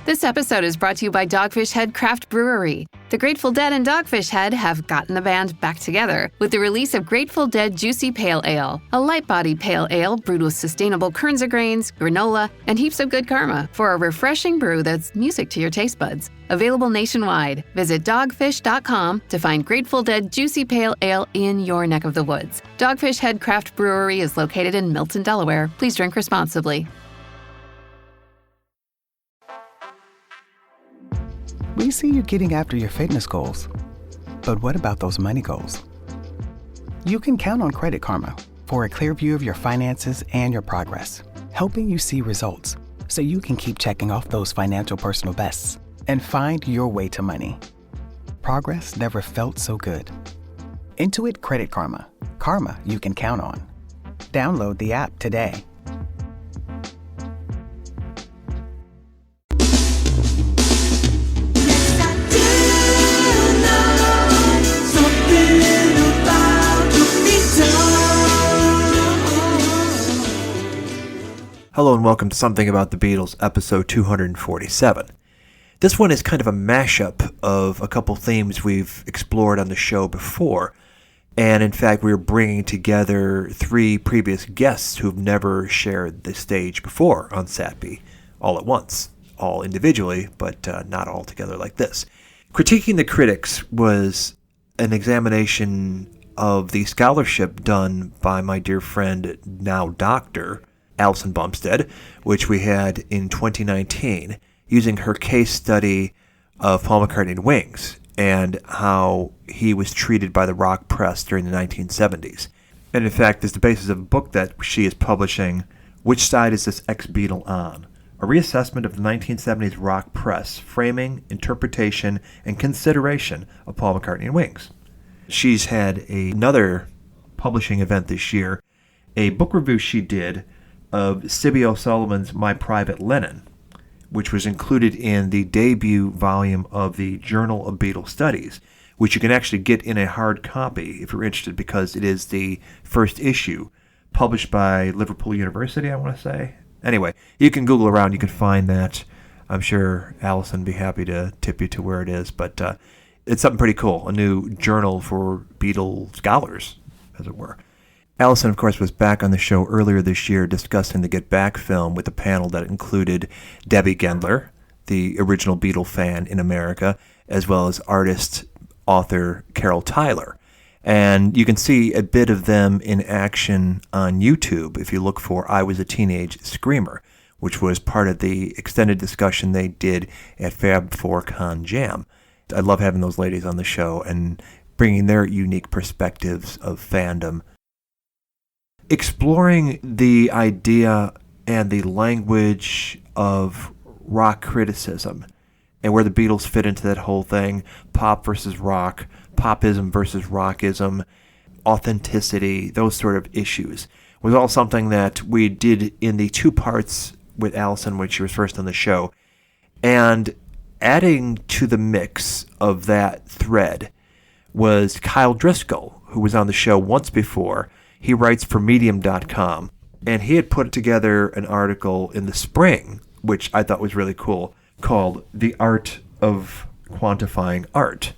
This episode is brought to you by Dogfish Head Craft Brewery. The Grateful Dead and Dogfish Head have gotten the band back together with the release of Grateful Dead Juicy Pale Ale, a light-bodied pale ale brewed with sustainable Kernza grains, granola, and heaps of good karma for a refreshing brew that's music to your taste buds. Available nationwide. Visit dogfish.com to find Grateful Dead Juicy Pale Ale in your neck of the woods. Dogfish Head Craft Brewery is located in Milton, Delaware. Please drink responsibly. We see you getting after your fitness goals. But what about those money goals? You can count on Credit Karma for a clear view of your finances and your progress, helping you see results so you can keep checking off those financial personal bests and find your way to money. Progress never felt so good. Intuit Credit Karma. Karma you can count on. Download the app today. Hello and welcome to Something About the Beatles, episode 247. This one is kind of a mashup of a couple themes we've explored on the show before, and in fact we're bringing together three previous guests who've never shared the stage before on SATB, all at once, all individually, but not all together like this. Critiquing the Critics was an examination of the scholarship done by my dear friend, now Dr. Alison Bumstead, which we had in 2019, using her case study of Paul McCartney and Wings and how he was treated by the rock press during the 1970s. And in fact, is the basis of a book that she is publishing, Which Side is This Ex-Beatle On? A reassessment of the 1970s rock press, framing, interpretation, and consideration of Paul McCartney and Wings. She's had another publishing event this year, a book review she did of Sibby O'Sullivan's My Private Lenin, which was included in the debut volume of the Journal of Beatle Studies, which you can actually get in a hard copy if you're interested, because it is the first issue, published by Liverpool University, I want to say. Anyway, you can Google around, you can find that. I'm sure Alison would be happy to tip you to where it is, but it's something pretty cool, a new journal for Beatle scholars, as it were. Alison, of course, was back on the show earlier this year discussing the Get Back film with a panel that included Debbie Gendler, the original Beatle fan in America, as well as artist, author Carol Tyler. And you can see a bit of them in action on YouTube if you look for I Was a Teenage Screamer, which was part of the extended discussion they did at Fab4 Con Jam. I love having those ladies on the show and bringing their unique perspectives of fandom. Exploring the idea and the language of rock criticism and where the Beatles fit into that whole thing, pop versus rock, popism versus rockism, authenticity, those sort of issues, was all something that we did in the two parts with Alison when she was first on the show. And adding to the mix of that thread was Kyle Driscoll, who was on the show once before. He writes for Medium.com, and he had put together an article in the spring, which I thought was really cool, called The Art of Quantifying Art.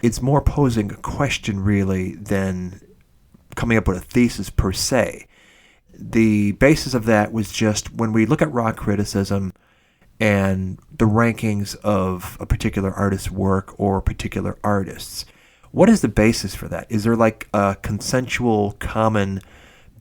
It's more posing a question, really, than coming up with a thesis per se. The basis of that was just when we look at rock criticism and the rankings of a particular artist's work or particular artists, what is the basis for that? Is there like a consensual common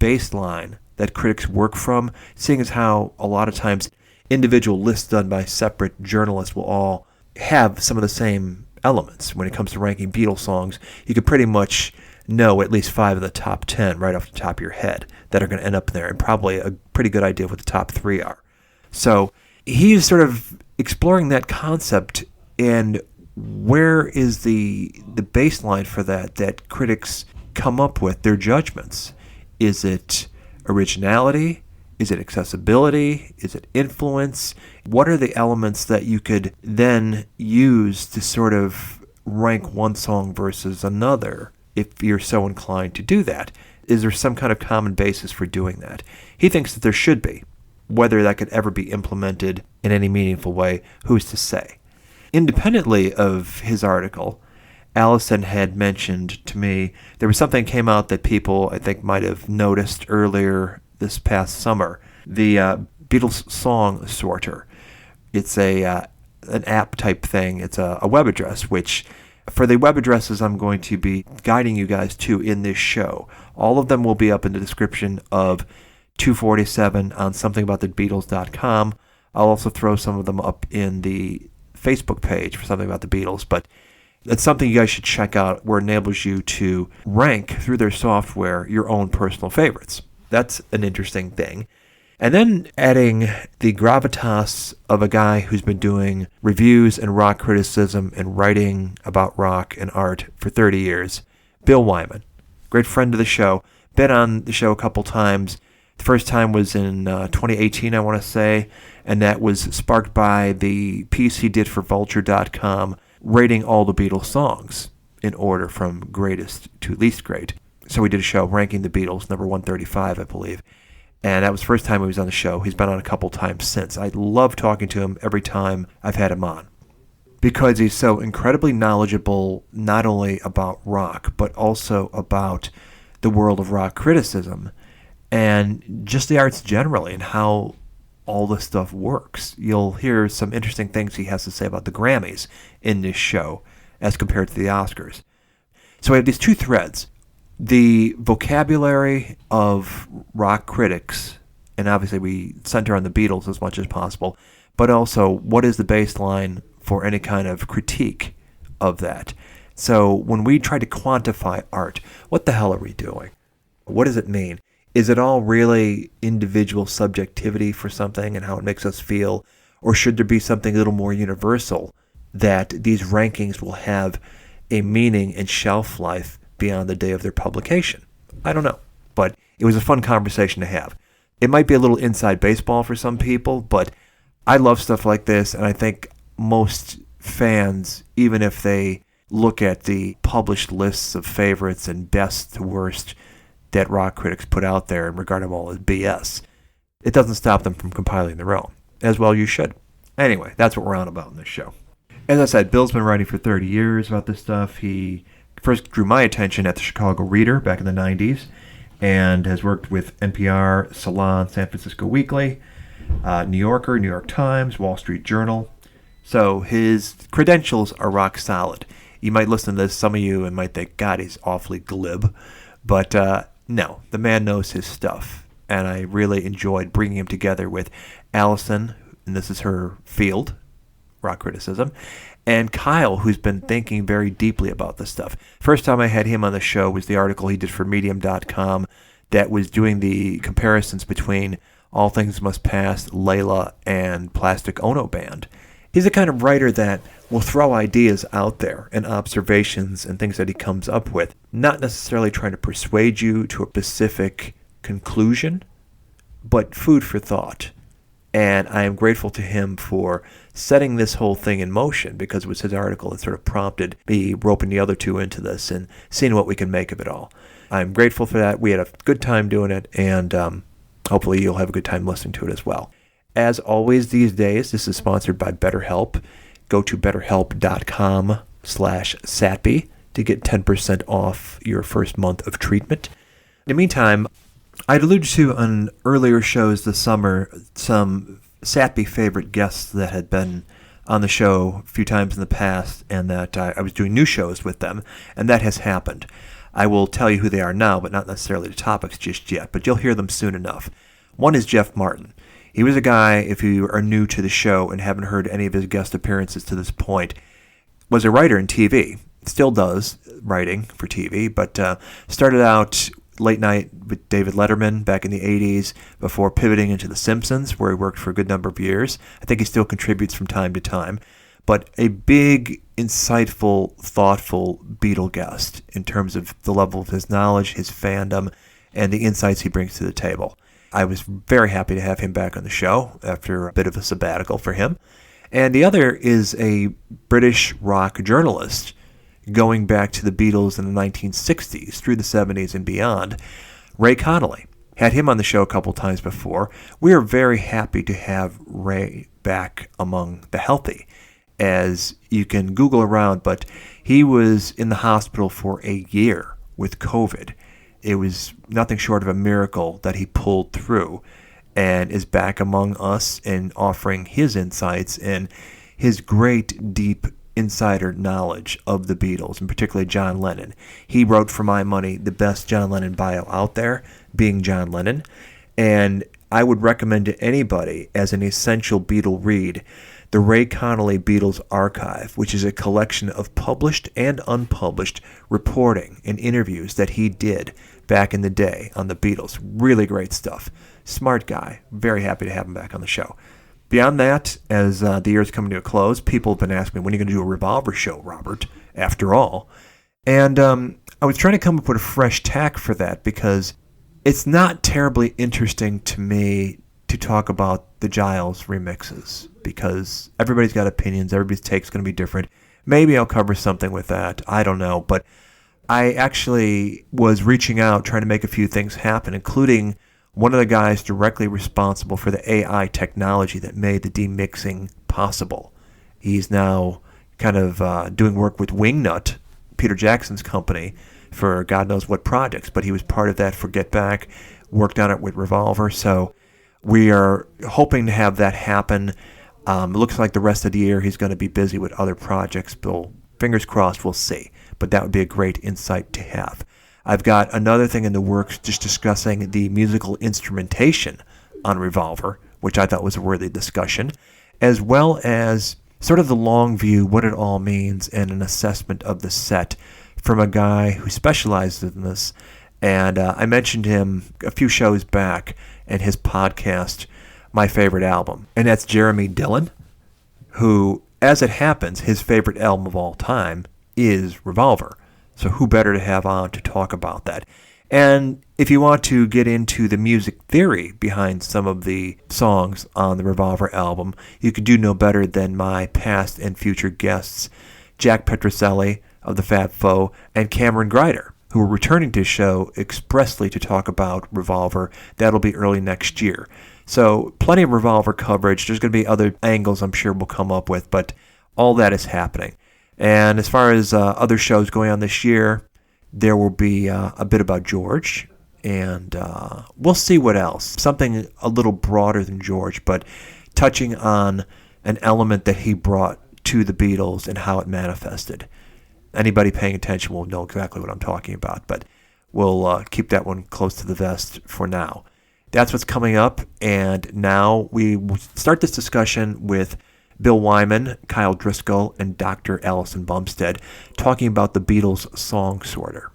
baseline that critics work from, seeing as how a lot of times individual lists done by separate journalists will all have some of the same elements. When it comes to ranking Beatles songs, you could pretty much know at least 5 of the top 10 right off the top of your head that are going to end up there, and probably a pretty good idea what the top 3 are. So he's sort of exploring that concept, and where is the baseline for that critics come up with their judgments? Is it originality? Is it accessibility? Is it influence? What are the elements that you could then use to sort of rank one song versus another if you're so inclined to do that? Is there some kind of common basis for doing that? He thinks that there should be. whether that could ever be implemented in any meaningful way, who's to say? Independently of his article, Allison had mentioned to me there was something came out that people, I think, might have noticed earlier this past summer. The Beatles song sorter. It's an app type thing. It's a web address, which for the web addresses I'm going to be guiding you guys to in this show. All of them will be up in the description of 247 on somethingaboutthebeatles.com. I'll also throw some of them up in the Facebook page for Something About the Beatles, but it's something you guys should check out where it enables you to rank through their software your own personal favorites. That's an interesting thing. And then adding the gravitas of a guy who's been doing reviews and rock criticism and writing about rock and art for 30 years, Bill Wyman. Great friend of the show. Been on the show a couple times. The first time was in 2018, I want to say, and that was sparked by the piece he did for Vulture.com rating all the Beatles songs in order from greatest to least great. So we did a show ranking the Beatles, number 135, I believe. And that was the first time he was on the show. He's been on a couple times since. I love talking to him every time I've had him on, because he's so incredibly knowledgeable, not only about rock, but also about the world of rock criticism and just the arts generally and how all this stuff works. You'll hear some interesting things he has to say about the Grammys in this show as compared to the Oscars. So we have these two threads. The vocabulary of rock critics, and obviously we center on the Beatles as much as possible, but also what is the baseline for any kind of critique of that. So when we try to quantify art, what the hell are we doing? What does it mean? Is it all really individual subjectivity for something and how it makes us feel? Or should there be something a little more universal that these rankings will have a meaning and shelf life beyond the day of their publication? I don't know, but it was a fun conversation to have. It might be a little inside baseball for some people, but I love stuff like this, and I think most fans, even if they look at the published lists of favorites and best to worst that rock critics put out there and regard them all as BS, it doesn't stop them from compiling their own. As well you should. Anyway, that's what we're on about in this show. As I said, Bill's been writing for 30 years about this stuff. He first drew my attention at the Chicago Reader back in the 90s and has worked with NPR, Salon, San Francisco Weekly, New Yorker, New York Times, Wall Street Journal. So his credentials are rock solid. You might listen to this, some of you, and might think, God, he's awfully glib. But no, the man knows his stuff. And I really enjoyed bringing him together with Allison, and this is her field, rock criticism, and Kyle, who's been thinking very deeply about this stuff. First time I had him on the show was the article he did for Medium.com that was doing the comparisons between All Things Must Pass, Layla, and Plastic Ono Band. He's the kind of writer that will throw ideas out there and observations and things that he comes up with, not necessarily trying to persuade you to a specific conclusion, but food for thought. And I am grateful to him for setting this whole thing in motion, because it was his article that sort of prompted me roping the other two into this and seeing what we can make of it all. I'm grateful for that. We had a good time doing it, and hopefully you'll have a good time listening to it as well. As always these days, this is sponsored by BetterHelp. Go to betterhelp.com/Satby to get 10% off your first month of treatment. In the meantime, I'd alluded to on earlier shows this summer some Satby favorite guests that had been on the show a few times in the past, and that I was doing new shows with them, and that has happened. I will tell you who they are now, but not necessarily the topics just yet, but you'll hear them soon enough. One is Jeff Martin. He was a guy, if you are new to the show and haven't heard any of his guest appearances to this point, was a writer in TV. Still does writing for TV, but started out late night with David Letterman back in the 80s before pivoting into The Simpsons, where he worked for a good number of years. I think he still contributes from time to time. But a big, insightful, thoughtful Beatle guest in terms of the level of his knowledge, his fandom, and the insights he brings to the table. I was very happy to have him back on the show after a bit of a sabbatical for him. And the other is a British rock journalist going back to the Beatles in the 1960s through the 70s and beyond, Ray Connolly. had him on the show a couple times before. We are very happy to have Ray back among the healthy. As you can Google around, but he was in the hospital for a year with COVID. It was nothing short of a miracle that he pulled through and is back among us and offering his insights and his great, deep insider knowledge of the Beatles, and particularly John Lennon. He wrote, for my money, the best John Lennon bio out there, being John Lennon. And I would recommend to anybody as an essential Beatle read the Ray Connolly Beatles Archive, which is a collection of published and unpublished reporting and interviews that he did back in the day on the Beatles. Really great stuff. Smart guy. Very happy to have him back on the show. Beyond that, as the year is coming to a close, people have been asking me, when are you going to do a Revolver show, Robert, after all? And I was trying to come up with a fresh tack for that because it's not terribly interesting to me to talk about the Giles remixes because everybody's got opinions. Everybody's take's going to be different. Maybe I'll cover something with that. I don't know. But I actually was reaching out, trying to make a few things happen, including one of the guys directly responsible for the AI technology that made the demixing possible. He's now kind of doing work with Wingnut, Peter Jackson's company, for God knows what projects, but he was part of that for Get Back, worked on it with Revolver. So we are hoping to have that happen. It looks like the rest of the year he's going to be busy with other projects. Bill, fingers crossed, we'll see. But that would be a great insight to have. I've got another thing in the works just discussing the musical instrumentation on Revolver, which I thought was a worthy discussion, as well as sort of the long view, what it all means, and an assessment of the set from a guy who specializes in this. And I mentioned him a few shows back and his podcast, My Favorite Album. And that's Jeremy Dillon, who, as it happens, his favorite album of all time is Revolver. So who better to have on to talk about that? And if you want to get into the music theory behind some of the songs on the Revolver album, you could do no better than my past and future guests, Jack Petroselli of the Fab Four and Cameron Greider, who are returning to the show expressly to talk about Revolver. That'll be early next year. So plenty of Revolver coverage. There's going to be other angles I'm sure we'll come up with, but all that is happening. And as far as other shows going on this year, there will be a bit about George, and we'll see what else. Something a little broader than George, but touching on an element that he brought to the Beatles and how it manifested. Anybody paying attention will know exactly what I'm talking about, but we'll keep that one close to the vest for now. That's what's coming up, and now we start this discussion with Bill Wyman, Kyle Driscoll, and Dr. Alison Bumstead talking about the Beatles song sorter.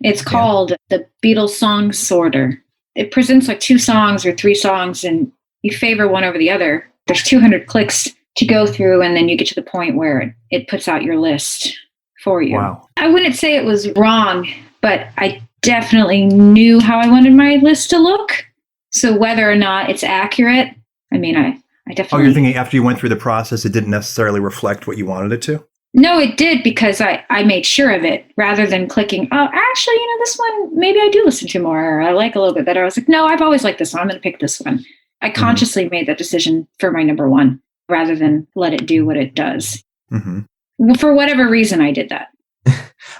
It's called the Beatles song sorter. It presents like 2 songs or 3 songs, and you favor one over the other. There's 200 clicks to go through, and then you get to the point where it puts out your list for you. Wow. I wouldn't say it was wrong, but I definitely knew how I wanted my list to look. So whether or not it's accurate, I mean, I definitely... Oh, you're thinking after you went through the process, it didn't necessarily reflect what you wanted it to? No, it did, because I made sure of it rather than clicking, oh, actually, this one, maybe I do listen to more, or I like a little bit better. I was like, no, I've always liked this one. I'm going to pick this one. I consciously made that decision for my number one rather than let it do what it does. Mm-hmm. For whatever reason, I did that.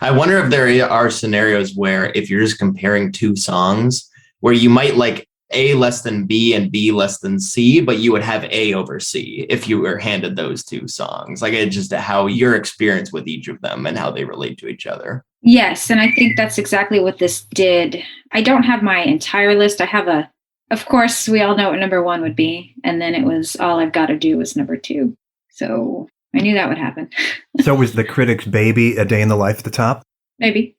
I wonder if there are scenarios where if you're just comparing 2 songs where you might like A less than B and B less than C, but you would have A over C if you were handed those 2 songs. Like it's just how your experience with each of them and how they relate to each other. Yes, and I think that's exactly what this did. I don't have my entire list. I have of course, we all know what number 1 would be. And then it was All I've Got to Do was number 2. So I knew that would happen. So was the critic's Baby, A Day in the Life at the top? Maybe.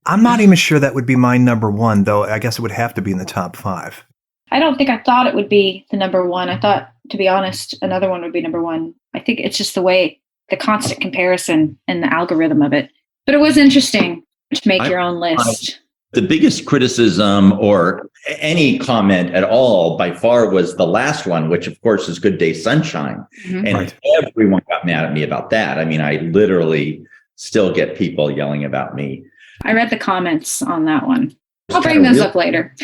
I'm not even sure that would be my number 1, though. I guess it would have to be in the top 5. I don't think I thought it would be the number 1. I thought, to be honest, another one would be number 1. I think it's just the way, the constant comparison and the algorithm of it. But it was interesting to make your own list. The biggest criticism or any comment at all by far was the last one, which of course is Good Day Sunshine. Mm-hmm. And everyone got mad at me about that. I mean, I literally still get people yelling about me. I read the comments on that one. I'll bring those up later.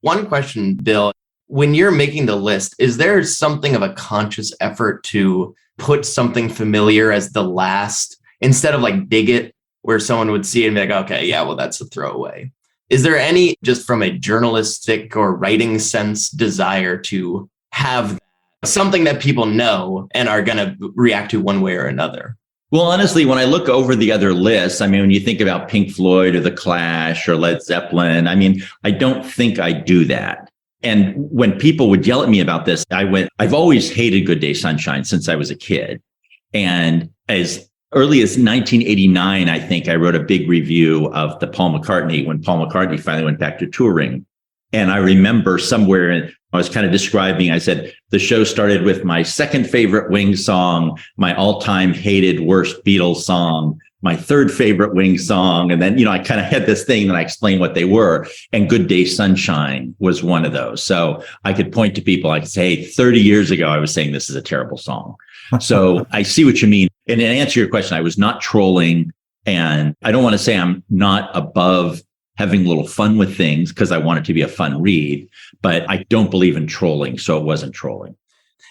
One question, Bill. When you're making the list, is there something of a conscious effort to put something familiar as the last, instead of like dig it, where someone would see it and be like, okay, yeah, well, that's a throwaway. Is there any, just from a journalistic or writing sense, desire to have something that people know and are going to react to one way or another? Well, honestly, when I look over the other lists, I mean, when you think about Pink Floyd or The Clash or Led Zeppelin, I mean, I don't think I do that. And when people would yell at me about this, I've always hated Good Day Sunshine since I was a kid. And as early as 1989, I think I wrote a big review of the Paul McCartney, when Paul McCartney finally went back to touring. And I remember somewhere I was kind of describing, I said, the show started with my second favorite Wings song, my all-time hated worst Beatles song, my third favorite Wings song. And then, I kind of had this thing that I explained what they were. And Good Day Sunshine was one of those. So I could point to people, I could say, hey, 30 years ago, I was saying this is a terrible song. So I see what you mean. And to answer your question, I was not trolling. And I don't want to say I'm not above having a little fun with things because I want it to be a fun read, but I don't believe in trolling. So it wasn't trolling.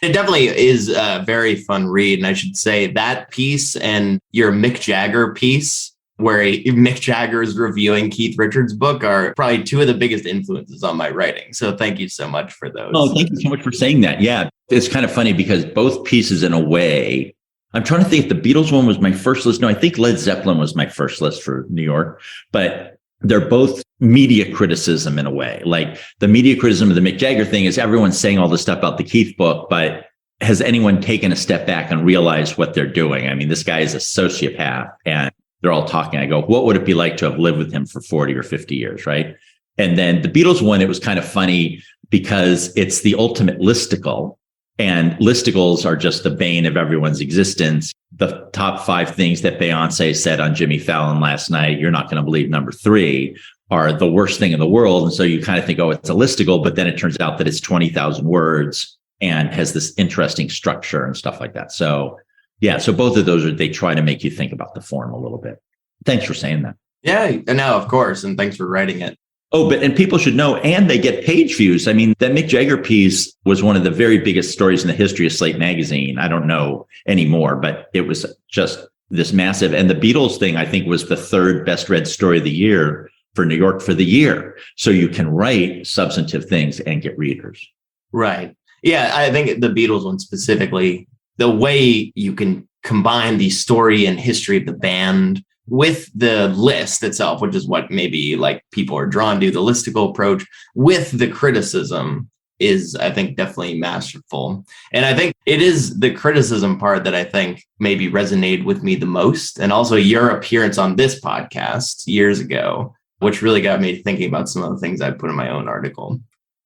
It definitely is a very fun read. And I should say that piece and your Mick Jagger piece, where Mick Jagger is reviewing Keith Richards' book, are probably two of the biggest influences on my writing. So thank you so much for those. Oh, thank you so much for saying that. Yeah, it's kind of funny because both pieces, in a way, I'm trying to think if the Beatles one was my first list. No, I think Led Zeppelin was my first list for New York, but they're both media criticism in a way. Like the media criticism of the Mick Jagger thing is everyone's saying all this stuff about the Keith book, but has anyone taken a step back and realized what they're doing? I mean, this guy is a sociopath and they're all talking. I go, what would it be like to have lived with him for 40 or 50 years, right? And then the Beatles one, it was kind of funny because it's the ultimate listicle. And listicles are just the bane of everyone's existence. The top 5 things that Beyonce said on Jimmy Fallon last night, you're not going to believe number 3, are the worst thing in the world. And so you kind of think, oh, it's a listicle, but then it turns out that it's 20,000 words and has this interesting structure and stuff like that. So yeah, so both of those they try to make you think about the form a little bit. Thanks for saying that. Yeah, no, of course. And thanks for writing it. Oh, and people should know, and they get page views. I mean, that Mick Jagger piece was one of the very biggest stories in the history of Slate magazine. I don't know anymore, but it was just this massive. And the Beatles thing, I think, was the 3rd best read story of the year for New York for the year. So you can write substantive things and get readers. Right. Yeah, I think the Beatles one specifically, the way you can combine the story and history of the band with the list itself, which is what maybe like people are drawn to, the listicle approach with the criticism is, I think, definitely masterful. And I think it is the criticism part that I think maybe resonated with me the most. And also your appearance on this podcast years ago, which really got me thinking about some of the things I put in my own article.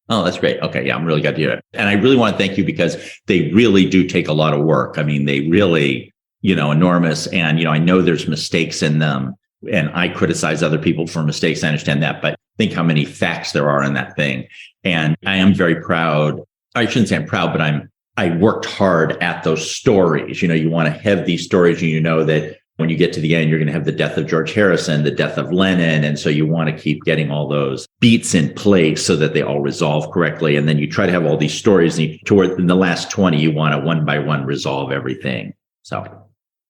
Oh, that's great. Okay. Yeah, I'm really glad to hear it. And I really want to thank you because they really do take a lot of work. I mean, they really, enormous. And, I know there's mistakes in them and I criticize other people for mistakes. I understand that, but think how many facts there are in that thing. And I am very proud. I shouldn't say I'm proud, but I worked hard at those stories. You want to have these stories and you know that when you get to the end, you're going to have the death of George Harrison, the death of Lennon. And so you want to keep getting all those beats in place so that they all resolve correctly. And then you try to have all these stories and toward in the last 20, you want to one by one resolve everything. So.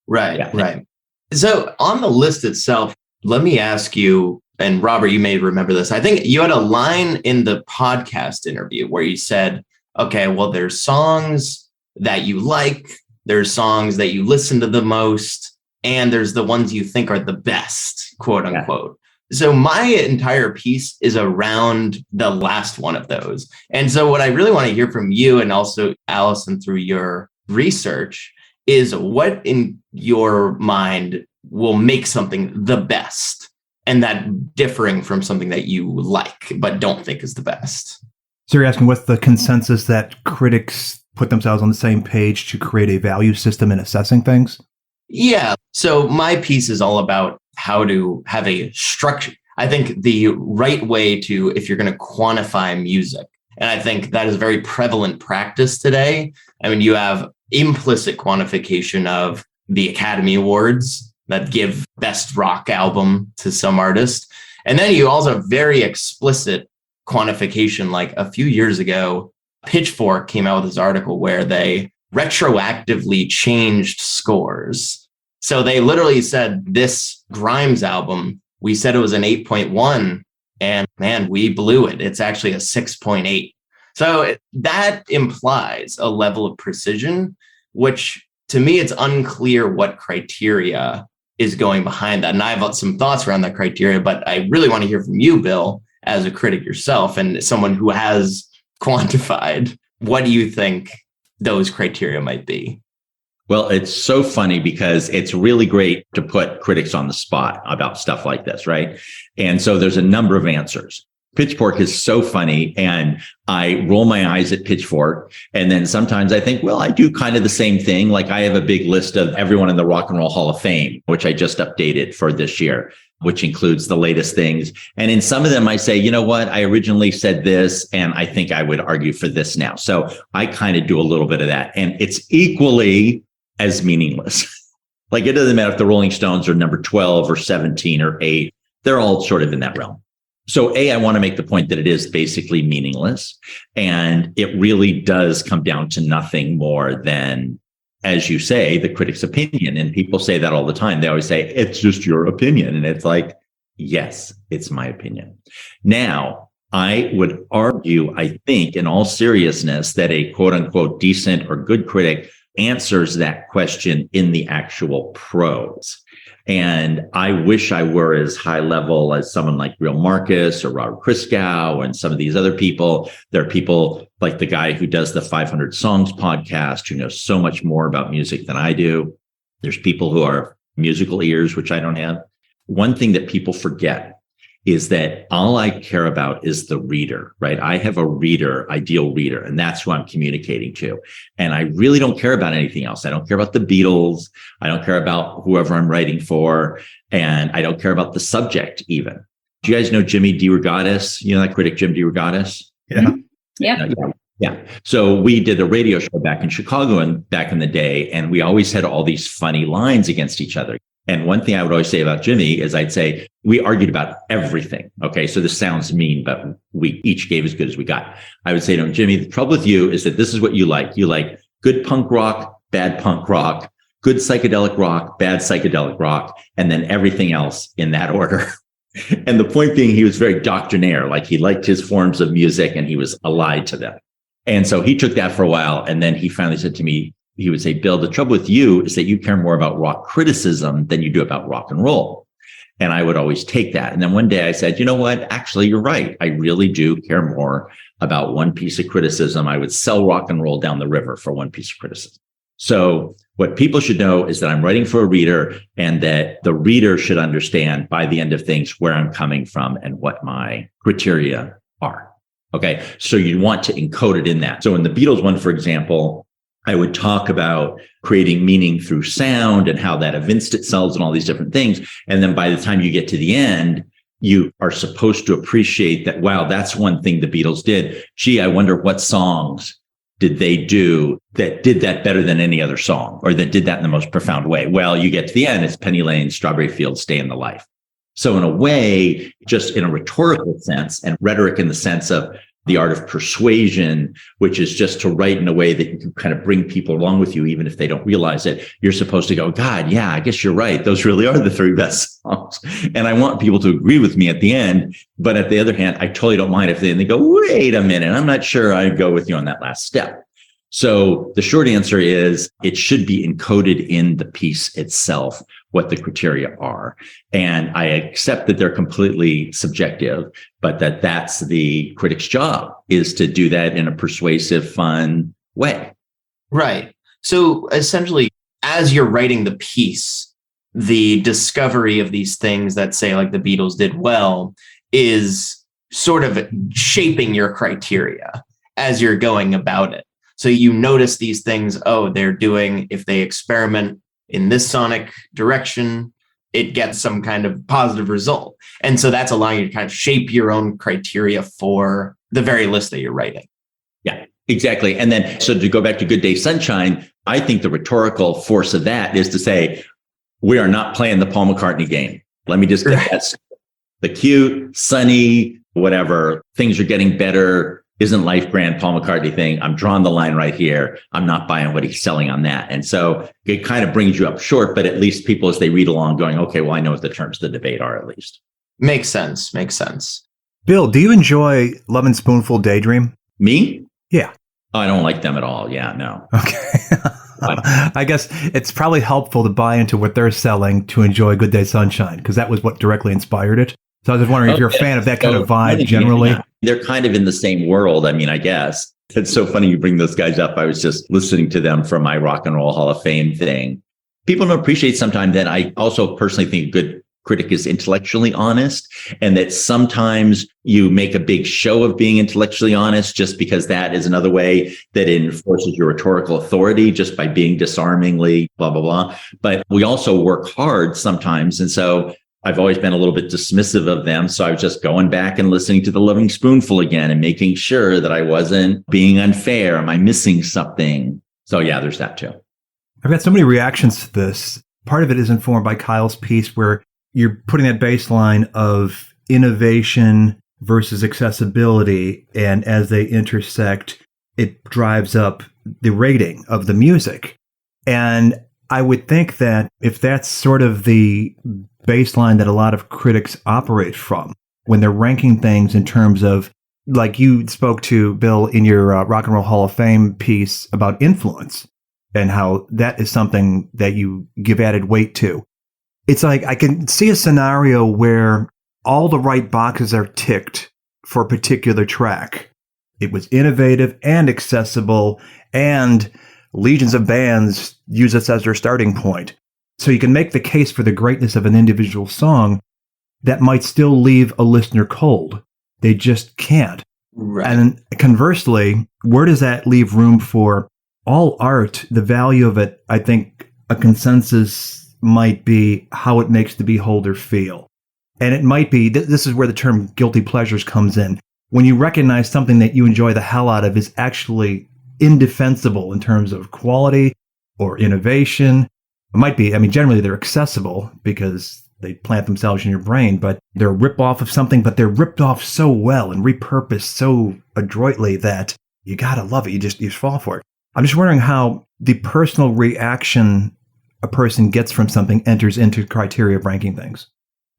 Right, yeah. Right. So on the list itself, let me ask you, and Robert, you may remember this. I think you had a line in the podcast interview where you said, okay, well, there's songs that you like, there's songs that you listen to the most, and there's the ones you think are the best, quote unquote. Yeah. So my entire piece is around the last one of those. And so what I really want to hear from you and also Allison through your research is what in your mind will make something the best and that differing from something that you like but don't think is the best. So you're asking what's the consensus that critics put themselves on the same page to create a value system in assessing things? Yeah. So my piece is all about how to have a structure. I think the right way to, if you're going to quantify music, and I think that is a very prevalent practice today. I mean, you have implicit quantification of the Academy Awards that give best rock album to some artist. And then you also have very explicit quantification. Like a few years ago, Pitchfork came out with this article where they retroactively changed scores. So they literally said this Grimes album, we said it was an 8.1, and man, we blew it. It's actually a 6.8. So that implies a level of precision, which to me, it's unclear what criteria is going behind that. And I have some thoughts around that criteria, but I really want to hear from you, Bill, as a critic yourself and someone who has quantified. What do you think those criteria might be? Well, it's so funny because it's really great to put critics on the spot about stuff like this, right? And so there's a number of answers. Pitchfork is so funny, and I roll my eyes at Pitchfork. And then sometimes I think, well, I do kind of the same thing. Like I have a big list of everyone in the Rock and Roll Hall of Fame, which I just updated for this year, which includes the latest things. And in some of them, I say, you know what, I originally said this, and I think I would argue for this now. So I kind of do a little bit of that. And it's equally as meaningless. Like it doesn't matter if the Rolling Stones are number 12 or 17 or 8. They're all sort of in that realm. So I want to make the point that it is basically meaningless. And it really does come down to nothing more than, as you say, the critic's opinion. And people say that all the time. They always say, it's just your opinion. And it's like, yes, it's my opinion. Now, I would argue, I think, in all seriousness, that a quote unquote decent or good critic answers that question in the actual prose. And I wish I were as high level as someone like Real Marcus or Robert Christgau and some of these other people. There are people like the guy who does the 500 Songs podcast who knows so much more about music than I do. There's people who are musical ears, which I don't have. One thing that people forget is that all I care about is the reader, right? I have a reader, ideal reader, and that's who I'm communicating to. And I really don't care about anything else. I don't care about the Beatles. I don't care about whoever I'm writing for. And I don't care about the subject even. Do you guys know Jimmy DeRogatis? You know that critic, Jim DeRogatis? Yeah. Yeah. Yeah. So we did a radio show back in Chicago and back in the day, and we always had all these funny lines against each other. And one thing I would always say about Jimmy is I'd say, we argued about everything. Okay. So this sounds mean, but we each gave as good as we got. I would say to him, Jimmy, the trouble with you is that this is what you like. You like good punk rock, bad punk rock, good psychedelic rock, bad psychedelic rock, and then everything else in that order. And the point being, he was very doctrinaire. Like he liked his forms of music and he was allied to them. And so he took that for a while. And then he finally said to me, he would say, Bill, the trouble with you is that you care more about rock criticism than you do about rock and roll. And I would always take that. And then one day I said, you know what? Actually, you're right. I really do care more about one piece of criticism. I would sell rock and roll down the river for one piece of criticism. So what people should know is that I'm writing for a reader and that the reader should understand by the end of things where I'm coming from and what my criteria are. Okay. So you want to encode it in that. So in the Beatles one, for example, I would talk about creating meaning through sound and how that evinced itself and all these different things. And then by the time you get to the end, you are supposed to appreciate that, wow, that's one thing the Beatles did. Gee, I wonder what songs did they do that did that better than any other song or that did that in the most profound way? Well, you get to the end, it's Penny Lane, Strawberry Fields, Day in the Life. So in a way, just in a rhetorical sense and rhetoric in the sense of the art of persuasion, which is just to write in a way that you can kind of bring people along with you, even if they don't realize it. You're supposed to go, God, yeah, I guess you're right. Those really are the 3 best songs. And I want people to agree with me at the end. But at the other hand, I totally don't mind if they go, wait a minute, I'm not sure I go with you on that last step. So the short answer is it should be encoded in the piece itself, what the criteria are. And I accept that they're completely subjective, but that's the critic's job, is to do that in a persuasive, fun way. Right. So essentially, as you're writing the piece, the discovery of these things that say like the Beatles did well is sort of shaping your criteria as you're going about it. So you notice these things, oh, they're doing, if they experiment in this sonic direction, it gets some kind of positive result. And so that's allowing you to kind of shape your own criteria for the very list that you're writing. Yeah. Exactly. And then, so to go back to Good Day Sunshine, I think the rhetorical force of that is to say, we are not playing the Paul McCartney game. Let me just get that. The cute, sunny, whatever, things are getting better, isn't life grand Paul McCartney thing. I'm drawing the line right here. I'm not buying what he's selling on that. And so it kind of brings you up short, but at least people, as they read along, going, okay, well, I know what the terms of the debate are at least. Makes sense. Makes sense. Bill, do you enjoy Lovin' Spoonful Daydream? Me? Yeah. Oh, I don't like them at all. Yeah, no. Okay. I guess it's probably helpful to buy into what they're selling to enjoy Good Day Sunshine, because that was what directly inspired it. So I was just wondering if you're a fan of that kind of vibe generally. Yeah. They're kind of in the same world. I mean, I guess. It's so funny you bring those guys up. I was just listening to them from my Rock and Roll Hall of Fame thing. People don't appreciate sometimes that I also personally think a good critic is intellectually honest, and that sometimes you make a big show of being intellectually honest just because that is another way that enforces your rhetorical authority just by being disarmingly blah, blah, blah. But we also work hard sometimes. And so I've always been a little bit dismissive of them. So I was just going back and listening to The Loving Spoonful again and making sure that I wasn't being unfair. Am I missing something? So yeah, there's that too. I've got so many reactions to this. Part of it is informed by Kyle's piece where you're putting that baseline of innovation versus accessibility. And as they intersect, it drives up the rating of the music. And I would think that if that's sort of the baseline that a lot of critics operate from when they're ranking things in terms of, like you spoke to, Bill, in your Rock and Roll Hall of Fame piece about influence and how that is something that you give added weight to. It's like I can see a scenario where all the right boxes are ticked for a particular track. It was innovative and accessible, and legions of bands use this as their starting point. So you can make the case for the greatness of an individual song that might still leave a listener cold. They just can't. Right. And conversely, where does that leave room for all art? The value of it, I think a consensus might be how it makes the beholder feel. And it might be, this is where the term guilty pleasures comes in. When you recognize something that you enjoy the hell out of is actually indefensible in terms of quality or innovation. It might be, I mean, generally they're accessible because they plant themselves in your brain, but they're a rip-off of something, but they're ripped off so well and repurposed so adroitly that you gotta love it. You just fall for it. I'm just wondering how the personal reaction a person gets from something enters into criteria of ranking things.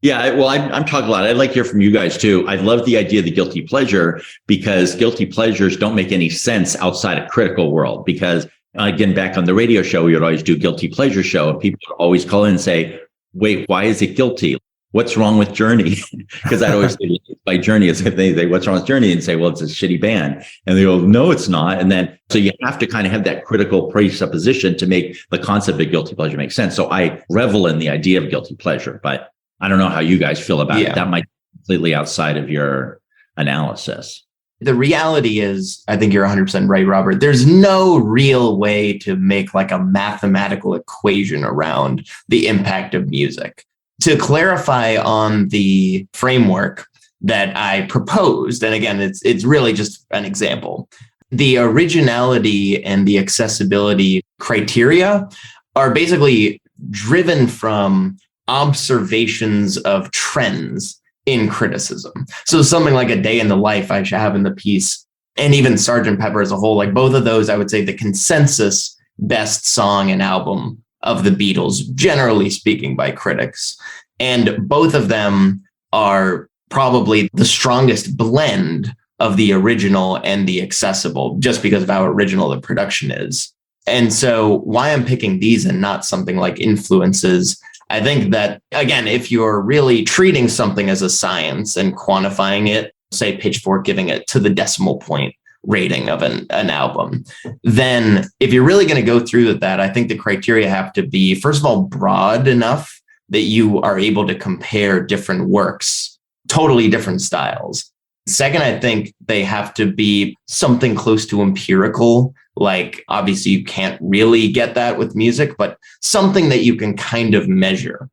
Yeah, well, I'm talking a lot. I'd like to hear from you guys too. I love the idea of the guilty pleasure because guilty pleasures don't make any sense outside a critical world. Because again, back on the radio show, we would always do guilty pleasure show, and people would always call in and say, "Wait, why is it guilty? What's wrong with Journey?" Because I'd always say by Journey, as if they say, "What's wrong with Journey?" and say, "Well, it's a shitty band," and they go, "No, it's not." And then so you have to kind of have that critical presupposition to make the concept of guilty pleasure make sense. So I revel in the idea of guilty pleasure, but I don't know how you guys feel about it. That might be completely outside of your analysis. The reality is, I think you're 100% right, Robert. There's no real way to make like a mathematical equation around the impact of music. To clarify on the framework that I proposed, and again, it's really just an example, the originality and the accessibility criteria are basically driven from observations of trends in criticism. So something like A Day in the Life I should have in the piece, and even Sgt. Pepper as a whole, like both of those, I would say the consensus best song and album of the Beatles, generally speaking, by critics. And both of them are probably the strongest blend of the original and the accessible, just because of how original the production is. And so why I'm picking these and not something like Influences, I think that, again, if you're really treating something as a science and quantifying it, say Pitchfork giving it to the decimal point rating of an album, then if you're really going to go through with that, I think the criteria have to be, first of all, broad enough that you are able to compare different works, totally different styles. Second, I think they have to be something close to empirical. Like, obviously, you can't really get that with music, but something that you can kind of measure.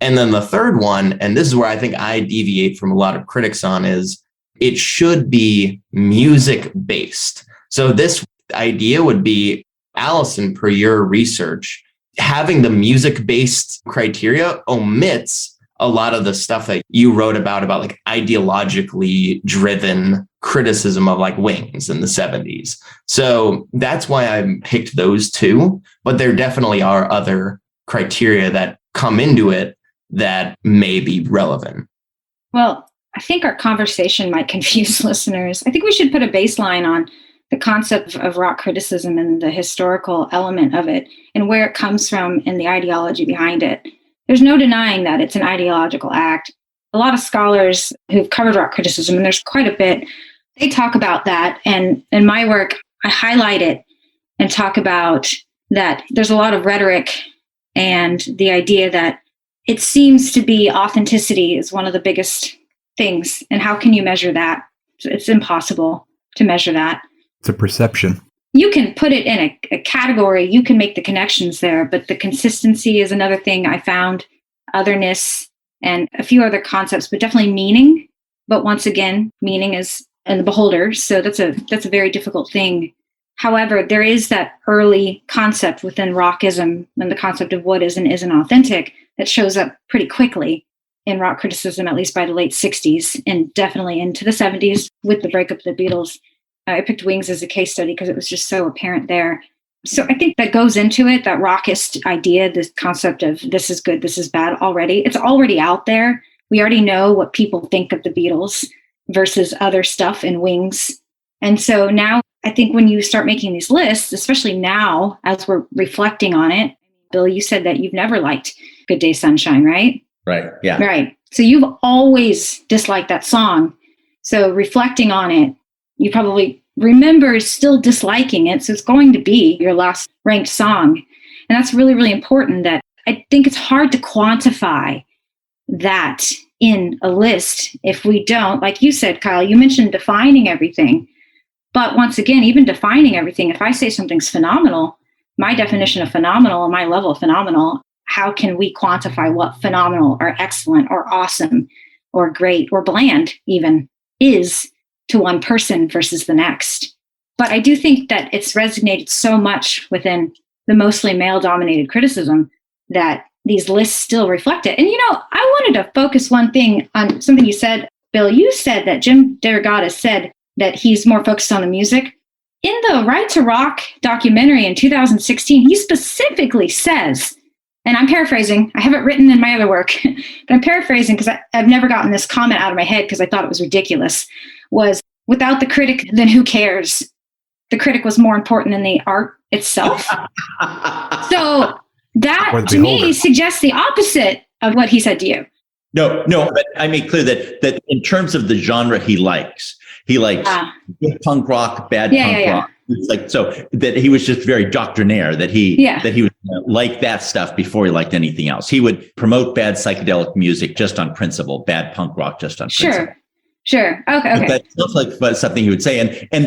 And then the third one, and this is where I think I deviate from a lot of critics on, is it should be music based. So this idea would be, Allison, per your research, having the music-based criteria omits a lot of the stuff that you wrote about like ideologically driven criticism of like Wings in the 70s. So that's why I picked those two, but there definitely are other criteria that come into it that may be relevant. Well, I think our conversation might confuse listeners. I think we should put a baseline on the concept of rock criticism and the historical element of it and where it comes from and the ideology behind it. There's no denying that it's an ideological act. A lot of scholars who've covered rock criticism, and there's quite a bit, they talk about that. And in my work, I highlight it and talk about that there's a lot of rhetoric and the idea that it seems to be authenticity is one of the biggest things. And how can you measure that? It's impossible to measure that. It's a perception. You can put it in a category, you can make the connections there, but the consistency is another thing I found, otherness, and a few other concepts, but definitely meaning. But once again, meaning is in the beholder, so that's a very difficult thing. However, there is that early concept within rockism and the concept of what is and isn't authentic that shows up pretty quickly in rock criticism, at least by the late 60s and definitely into the 70s with the breakup of the Beatles. I picked Wings as a case study because it was just so apparent there. So I think that goes into it, that rockist idea, this concept of this is good, this is bad already. It's already out there. We already know what people think of the Beatles versus other stuff in Wings. And so now I think when you start making these lists, especially now as we're reflecting on it, Bill, you said that you've never liked Good Day Sunshine, right? Right. Yeah. Right. So you've always disliked that song. So reflecting on it, you probably remember still disliking it. So it's going to be your last ranked song. And that's really, really important. That I think it's hard to quantify that in a list if we don't, like you said, Kyle, you mentioned defining everything. But once again, even defining everything, if I say something's phenomenal, my definition of phenomenal and my level of phenomenal, how can we quantify what phenomenal or excellent or awesome or great or bland even is to one person versus the next? But I do think that it's resonated so much within the mostly male-dominated criticism that these lists still reflect it. And, I wanted to focus one thing on something you said, Bill. You said that Jim DeRogatis said that he's more focused on the music. In the Right to Rock documentary in 2016, he specifically says, and I'm paraphrasing, I have it written in my other work, but I'm paraphrasing because I've never gotten this comment out of my head because I thought it was ridiculous, was without the critic, then who cares? The critic was more important than the art itself. So that to me suggests the opposite of what he said to you. No, but I made clear that in terms of the genre he likes good punk rock, bad punk rock. It's like, so that he was just very doctrinaire, that he would like that stuff before he liked anything else. He would promote bad psychedelic music just on principle, bad punk rock just on principle. Sure. Okay. That sounds like something he would say. And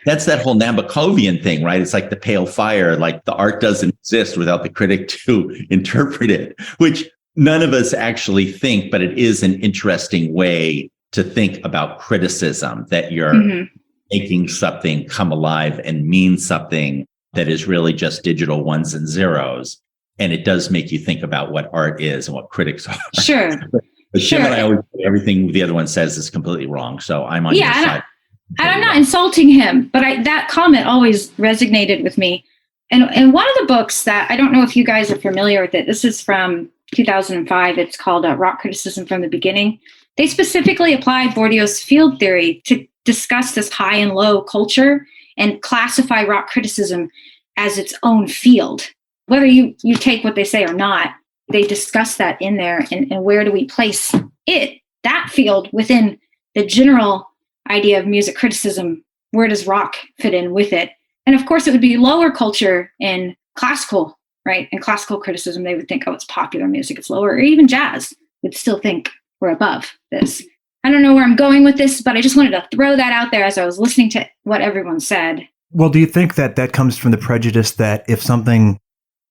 that's that whole Nabokovian thing, right? It's like the pale fire, like the art doesn't exist without the critic to interpret it, which none of us actually think, but it is an interesting way to think about criticism, that you're making something come alive and mean something that is really just digital ones and zeros. And it does make you think about what art is and what critics are. Sure. But Jim and I always say everything the other one says is completely wrong. So I'm on your side. And I'm not insulting him, but that comment always resonated with me. And one of the books that I don't know if you guys are familiar with it, this is from 2005. It's called Rock Criticism from the Beginning. They specifically applied Bourdieu's field theory to discuss this high and low culture and classify rock criticism as its own field. Whether you take what they say or not, they discuss that in there. And where do we place that field within the general idea of music criticism? Where does rock fit in with it? And of course, it would be lower culture in classical, right? In classical criticism, they would think, oh, it's popular music, it's lower, or even jazz would still think we're above this. I don't know where I'm going with this, but I just wanted to throw that out there as I was listening to what everyone said. Well, do you think that comes from the prejudice that if something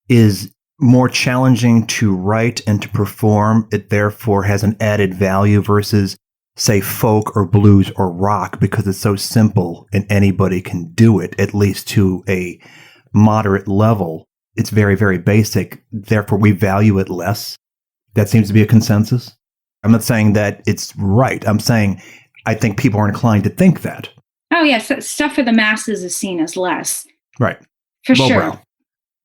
is more challenging to write and to perform, it therefore has an added value versus say, folk or blues or rock because it's so simple and anybody can do it, at least to a moderate level. It's very, very basic. Therefore, we value it less. That seems to be a consensus. I'm not saying that it's right. I'm saying I think people are inclined to think that. Oh, yes. Stuff for the masses is seen as less. Right. For Lowbrow. sure.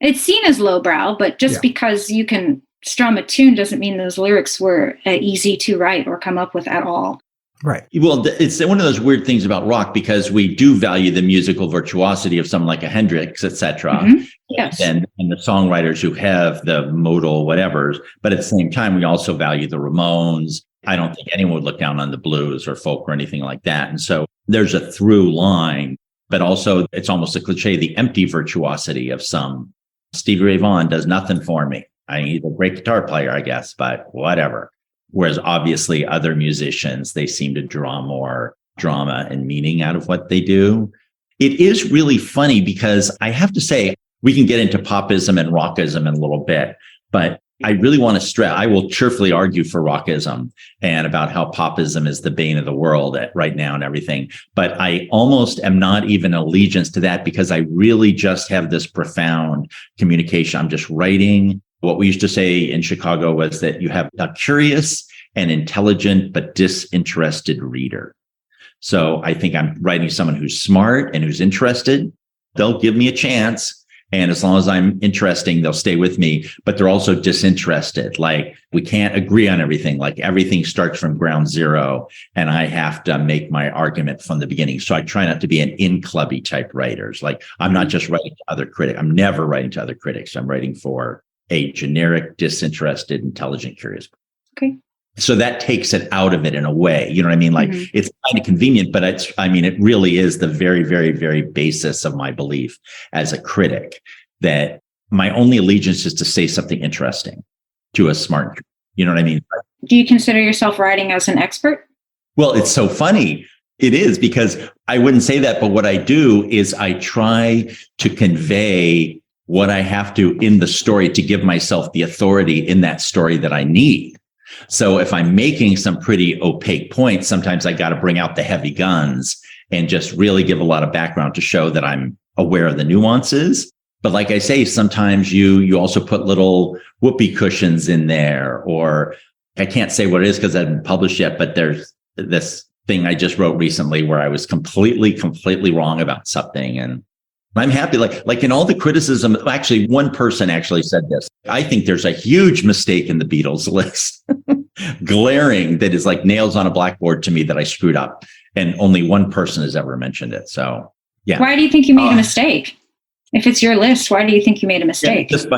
It's seen as lowbrow, but just because you can strum a tune doesn't mean those lyrics were easy to write or come up with at all. Right. Well, it's one of those weird things about rock because we do value the musical virtuosity of someone like a Hendrix, etc. Mm-hmm. Yes. And the songwriters who have the modal whatevers. But at the same time, we also value the Ramones. I don't think anyone would look down on the blues or folk or anything like that. And so there's a through line, but also it's almost a cliche, the empty virtuosity of some. Stevie Ray Vaughan does nothing for me. He's a great guitar player, I guess, but whatever. Whereas obviously other musicians, they seem to draw more drama and meaning out of what they do. It is really funny because I have to say, we can get into popism and rockism in a little bit, but I really want to stress, I will cheerfully argue for rockism and about how popism is the bane of the world right now and everything. But I almost am not even allegiance to that because I really just have this profound communication. I'm just writing. What we used to say in Chicago was that you have a curious and intelligent but disinterested reader. So I think I'm writing someone who's smart and who's interested. They'll give me a chance. And as long as I'm interesting, they'll stay with me, but they're also disinterested. Like we can't agree on everything. Like everything starts from ground zero and I have to make my argument from the beginning. So I try not to be an in-clubby type writers. Like I'm not just writing to other critics. I'm never writing to other critics. I'm writing for a generic, disinterested, intelligent, curious. Okay. So that takes it out of it in a way. You know what I mean? Like it's kind of convenient, but it really is the very, very, very basis of my belief as a critic that my only allegiance is to say something interesting to a smart, you know what I mean? Do you consider yourself writing as an expert? Well, it's so funny. It is because I wouldn't say that, but what I do is I try to convey what I have to in the story to give myself the authority in that story that I need. So if I'm making some pretty opaque points, sometimes I got to bring out the heavy guns and just really give a lot of background to show that I'm aware of the nuances. But like I say, sometimes you also put little whoopee cushions in there, or I can't say what it is because I haven't published yet, but there's this thing I just wrote recently where I was completely wrong about something. And I'm happy, like in all the criticism, actually, one person actually said this. I think there's a huge mistake in the Beatles list, glaring, that is like nails on a blackboard to me that I screwed up. And only one person has ever mentioned it. So, yeah. Why do you think you made a mistake? If it's your list, why do you think you made a mistake? Yeah, just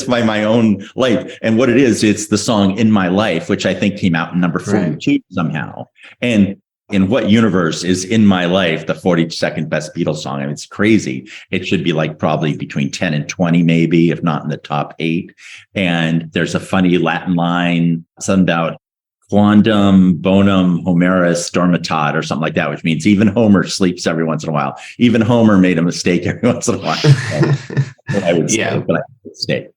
by my own life. And what it is, it's the song In My Life, which I think came out in number 42 somehow. And in what universe is In My Life the 42nd best Beatles song? I mean, it's crazy. It should be like probably between 10 and 20, maybe, if not in the top 8. And there's a funny Latin line, something about quondam bonum Homerus dormitat or something like that, which means even Homer sleeps every once in a while. Even Homer made a mistake every once in a while. I would say, but I made a mistake.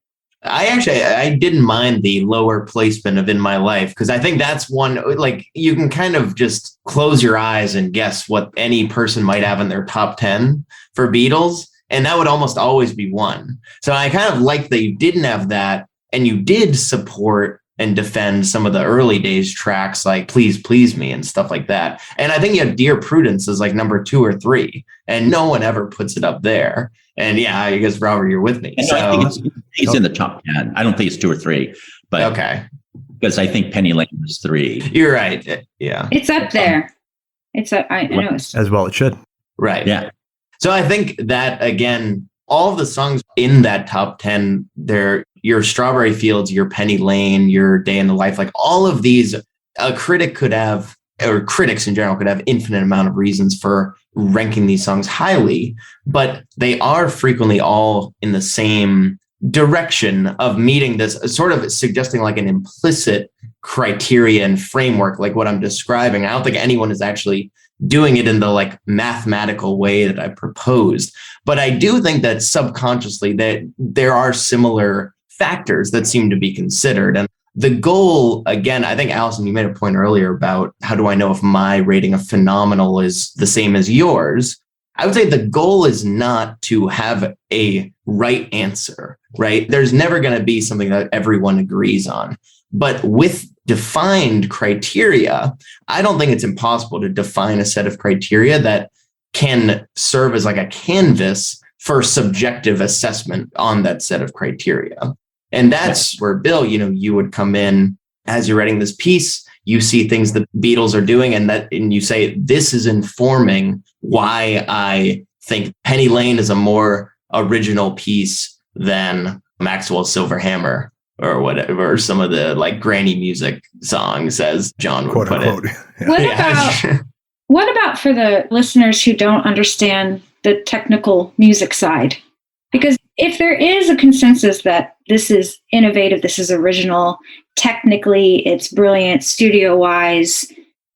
I didn't mind the lower placement of In My Life because I think that's one, like you can kind of just close your eyes and guess what any person might have in their top 10 for Beatles. And that would almost always be one. So I kind of like that you didn't have that and you did support and defend some of the early days tracks like Please Please Me and stuff like that. And I think you have Dear Prudence as like number 2 or 3 and no one ever puts it up there. And yeah, I guess Robert, you're with me. So, I think it's in the top 10. I don't think it's 2 or 3, but okay. Because I think Penny Lane was 3. You're right. Yeah. It's up there. It's up. I know it's as well. It should. Right. Yeah. So I think that again, all of the songs in that top 10, they're your Strawberry Fields, your Penny Lane, your Day in the Life, like all of these, a critic could have, or critics in general could have infinite amount of reasons for ranking these songs highly, but they are frequently all in the same direction of meeting this sort of suggesting like an implicit criteria and framework, like what I'm describing. I don't think anyone is actually doing it in the like mathematical way that I proposed, but I do think that subconsciously that there are similar factors that seem to be considered. And the goal, again, I think, Allison, you made a point earlier about how do I know if my rating of phenomenal is the same as yours? I would say the goal is not to have a right answer, right? There's never going to be something that everyone agrees on. But with defined criteria, I don't think it's impossible to define a set of criteria that can serve as like a canvas for subjective assessment on that set of criteria. And that's where, Bill, you would come in as you're writing this piece, you see things the Beatles are doing, and you say, this is informing why I think Penny Lane is a more original piece than Maxwell's Silver Hammer or whatever, or some of the like granny music songs, as John would put it. What about for the listeners who don't understand the technical music side? Because if there is a consensus that this is innovative, this is original, technically it's brilliant, studio-wise,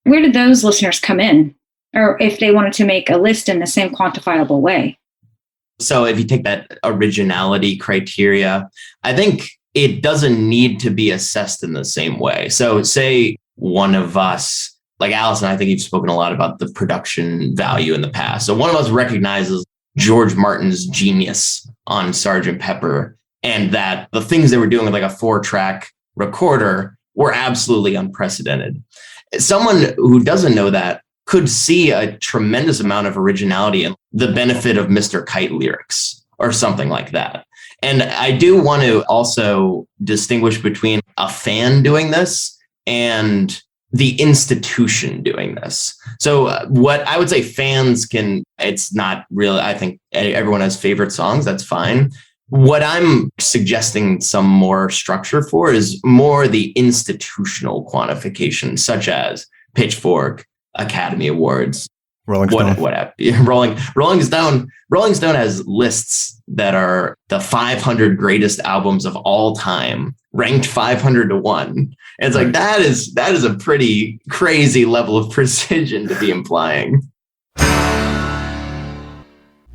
where did those listeners come in? Or if they wanted to make a list in the same quantifiable way? So if you take that originality criteria, I think it doesn't need to be assessed in the same way. So say one of us, like Allison, I think you've spoken a lot about the production value in the past. So one of us recognizes George Martin's genius on Sgt. Pepper, and that the things they were doing with like a 4-track recorder were absolutely unprecedented. Someone who doesn't know that could see a tremendous amount of originality and the benefit of Mr. Kite lyrics or something like that. And I do want to also distinguish between a fan doing this and the institution doing this. So what I would say fans can, it's not really, I think everyone has favorite songs. That's fine. What I'm suggesting some more structure for is more the institutional quantification, such as Pitchfork, Academy Awards, Rolling Stone. Rolling Stone has lists that are the 500 greatest albums of all time, ranked 500 to 1. And it's like, that is a pretty crazy level of precision to be implying.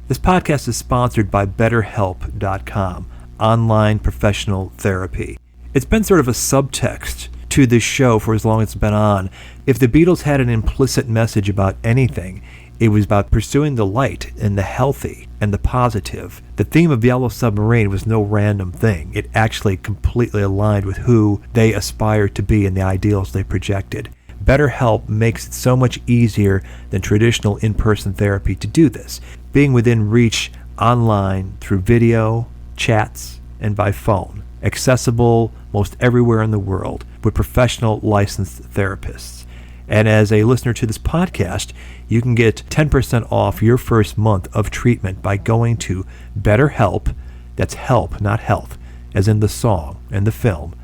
This podcast is sponsored by BetterHelp.com, online professional therapy. It's been sort of a subtext to this show for as long as it's been on. If the Beatles had an implicit message about anything, it was about pursuing the light and the healthy and the positive. The theme of Yellow Submarine was no random thing. It actually completely aligned with who they aspired to be and the ideals they projected. BetterHelp makes it so much easier than traditional in-person therapy to do this, being within reach online through video, chats, and by phone. Accessible most everywhere in the world with professional licensed therapists. And as a listener to this podcast, you can get 10% off your first month of treatment by going to BetterHelp, that's help, not health, as in the song and the film,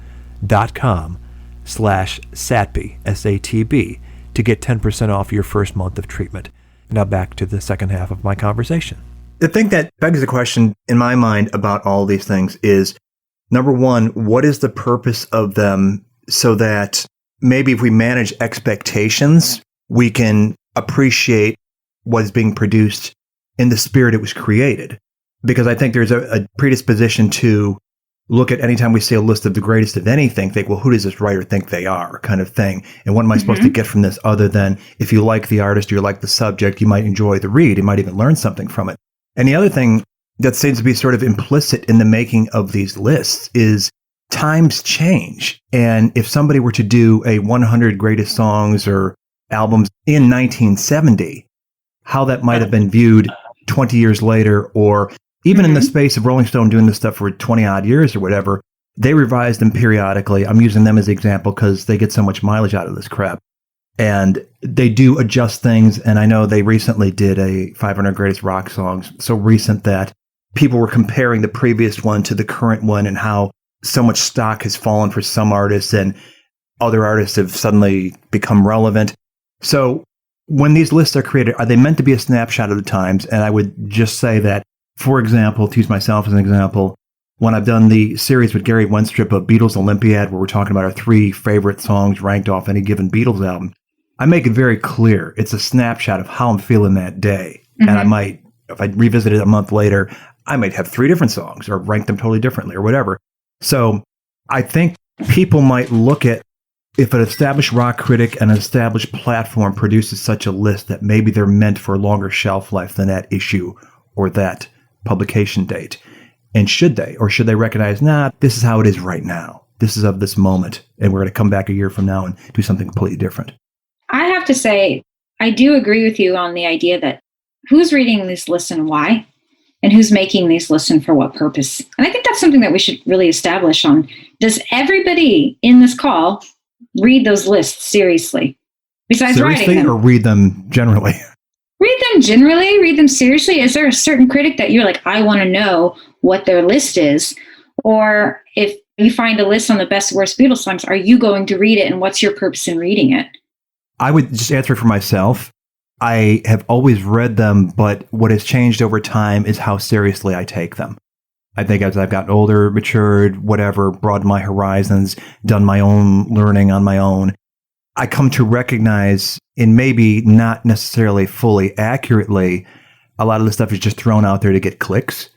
.com/Satby, S-A-T-B, to get 10% off your first month of treatment. Now back to the second half of my conversation. The thing that begs the question in my mind about all these things is, number one, what is the purpose of them so that maybe if we manage expectations, we can appreciate what is being produced in the spirit it was created? Because I think there's a predisposition to look at anytime we see a list of the greatest of anything, think, well, who does this writer think they are, kind of thing. And what am I supposed to get from this other than if you like the artist or you like the subject, you might enjoy the read. You might even learn something from it. And the other thing that seems to be sort of implicit in the making of these lists is times change. And if somebody were to do a 100 greatest songs or albums in 1970, how that might have been viewed 20 years later, or even in the space of Rolling Stone doing this stuff for 20 odd years or whatever, they revise them periodically. I'm using them as the example because they get so much mileage out of this crap. And they do adjust things. And I know they recently did a 500 greatest rock songs, so recent that people were comparing the previous one to the current one and how so much stock has fallen for some artists and other artists have suddenly become relevant. So when these lists are created, are they meant to be a snapshot of the times? And I would just say that, for example, to use myself as an example, when I've done the series with Gary Wenstrup of Beatles Olympiad, where we're talking about our 3 favorite songs ranked off any given Beatles album, I make it very clear it's a snapshot of how I'm feeling that day. And I might, if I revisit it a month later, I might have 3 different songs or rank them totally differently or whatever. So I think people might look at if an established rock critic and an established platform produces such a list that maybe they're meant for a longer shelf life than that issue or that publication date. And should they recognize, this is how it is right now. This is of this moment. And we're going to come back a year from now and do something completely different. I have to say, I do agree with you on the idea that who's reading these lists and why, and who's making these lists and for what purpose. And I think that's something that we should really establish on. Does everybody in this call read those lists seriously? Besides seriously, writing them? Or read them generally? Read them generally, read them seriously. Is there a certain critic that you're like, I want to know what their list is? Or if you find a list on the best worst Beatles songs, are you going to read it, and what's your purpose in reading it? I would just answer for myself. I have always read them, but what has changed over time is how seriously I take them. I think as I've gotten older, matured, whatever, broadened my horizons, done my own learning on my own, I come to recognize, and maybe not necessarily fully accurately, a lot of the stuff is just thrown out there to get clicks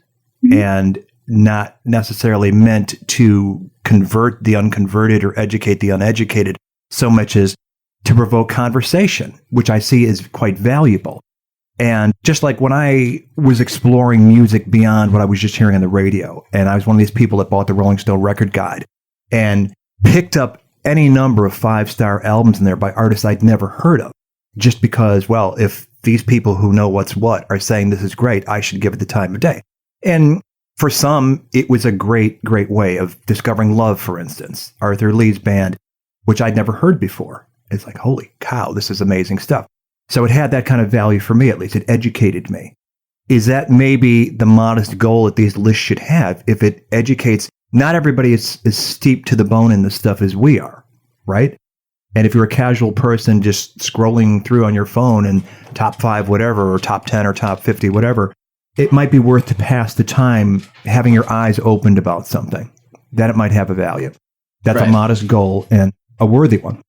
and not necessarily meant to convert the unconverted or educate the uneducated so much as to provoke conversation, which I see is quite valuable. And just like when I was exploring music beyond what I was just hearing on the radio, and I was one of these people that bought the Rolling Stone record guide and picked up any number of 5-star albums in there by artists I'd never heard of, just because, well, if these people who know what's what are saying this is great, I should give it the time of day. And for some, it was a great, great way of discovering Love, for instance, Arthur Lee's band, which I'd never heard before. It's like, holy cow, this is amazing stuff. So it had that kind of value for me, at least. It educated me. Is that maybe the modest goal that these lists should have? If it educates, not everybody is steeped to the bone in this stuff as we are, right? And if you're a casual person just scrolling through on your phone and top 5 whatever, or top 10 or top 50 whatever, it might be worth to pass the time having your eyes opened about something. Then it might have a value. That's right. A modest goal and a worthy one.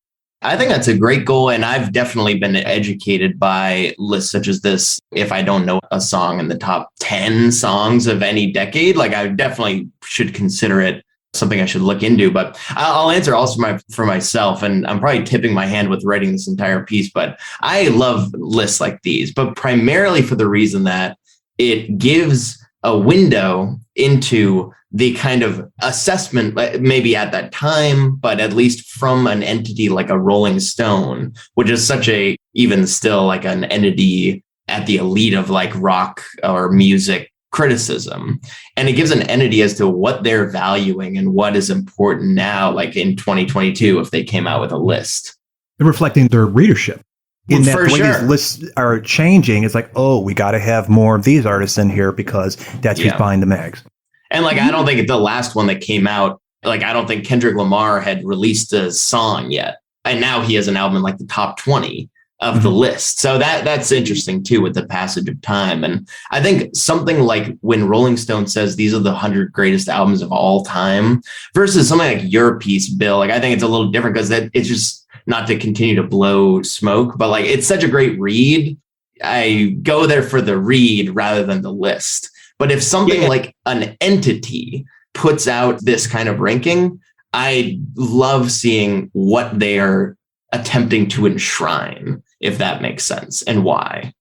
I think that's a great goal. And I've definitely been educated by lists such as this. If I don't know a song in the top 10 songs of any decade, like I definitely should consider it something I should look into. But I'll answer also for myself. And I'm probably tipping my hand with writing this entire piece, but I love lists like these, but primarily for the reason that it gives a window into the kind of assessment, maybe at that time, but at least from an entity like a Rolling Stone, which is such a, even still like an entity at the elite of like rock or music criticism. And it gives an entity as to what they're valuing and what is important now, like in 2022, if they came out with a list. And reflecting their readership. In that, the way sure. these lists are changing, it's like, oh, we got to have more of these artists in here because that's who's buying the mags. And like, I don't think the last one that came out, like, I don't think Kendrick Lamar had released a song yet. And now he has an album in like the top 20 of the list. So that's interesting too, with the passage of time. And I think something like when Rolling Stone says these are the 100 greatest albums of all time versus something like your piece, Bill, like, I think it's a little different because it's just not to continue to blow smoke, but like, it's such a great read. I go there for the read rather than the list. But if something like an entity puts out this kind of ranking, I love seeing what they are attempting to enshrine, if that makes sense, and why.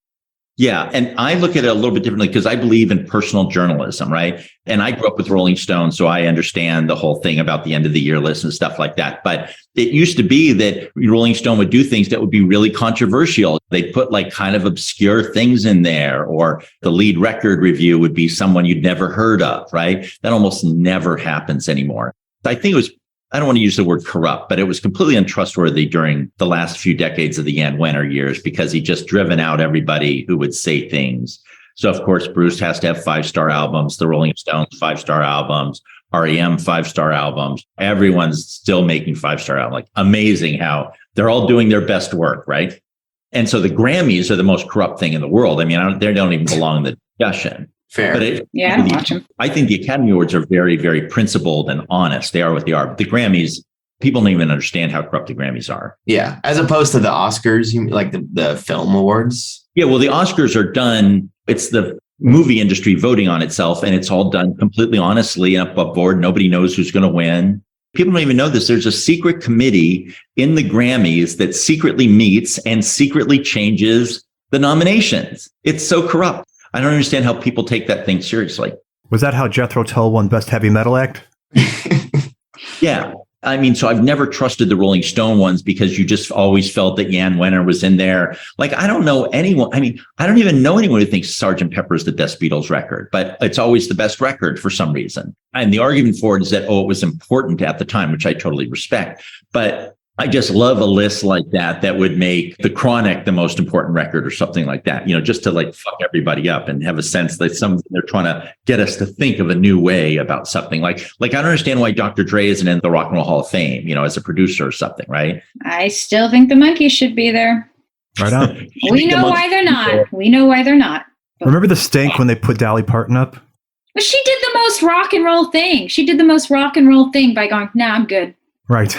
Yeah. And I look at it a little bit differently because I believe in personal journalism, right? And I grew up with Rolling Stone, so I understand the whole thing about the end of the year list and stuff like that. But it used to be that Rolling Stone would do things that would be really controversial. They'd put like kind of obscure things in there, or the lead record review would be someone you'd never heard of, right? That almost never happens anymore. I think it was, I don't want to use the word corrupt, but it was completely untrustworthy during the last few decades of the Ann Wenner years because he just driven out everybody who would say things. So, of course, Bruce has to have 5-star albums, the Rolling Stones 5-star albums, REM 5-star albums. Everyone's still making 5-star albums. Like, amazing how they're all doing their best work, right? And so the Grammys are the most corrupt thing in the world. I mean, they don't even belong in the discussion. Fair. But I don't watch them. I think the Academy Awards are very, very principled and honest. They are what they are. But the Grammys, people don't even understand how corrupt the Grammys are. Yeah. As opposed to the Oscars, you mean like the film awards? Yeah. Well, the Oscars are done. It's the movie industry voting on itself, and it's all done completely honestly and above board. Nobody knows who's going to win. People don't even know this. There's a secret committee in the Grammys that secretly meets and secretly changes the nominations. It's so corrupt. I don't understand how people take that thing seriously. Was that how Jethro Tull won Best Heavy Metal Act? Yeah. I mean, so I've never trusted the Rolling Stone ones because you just always felt that Jan Wenner was in there. Like, I don't know anyone. I mean, I don't even know anyone who thinks Sgt. Pepper is the best Beatles record, but it's always the best record for some reason. And the argument for it is that, it was important at the time, which I totally respect. But I just love a list like that would make The Chronic the most important record or something like that, just to like fuck everybody up and have a sense that they're trying to get us to think of a new way about something. Like I don't understand why Dr. Dre isn't in the Rock and Roll Hall of Fame, as a producer or something, right? I still think the Monkees should be there. Right on. We know why they're not. We know why they're not. Remember the stink when they put Dolly Parton up? But she did the most rock and roll thing. She did the most rock and roll thing by going, nah, I'm good. Right.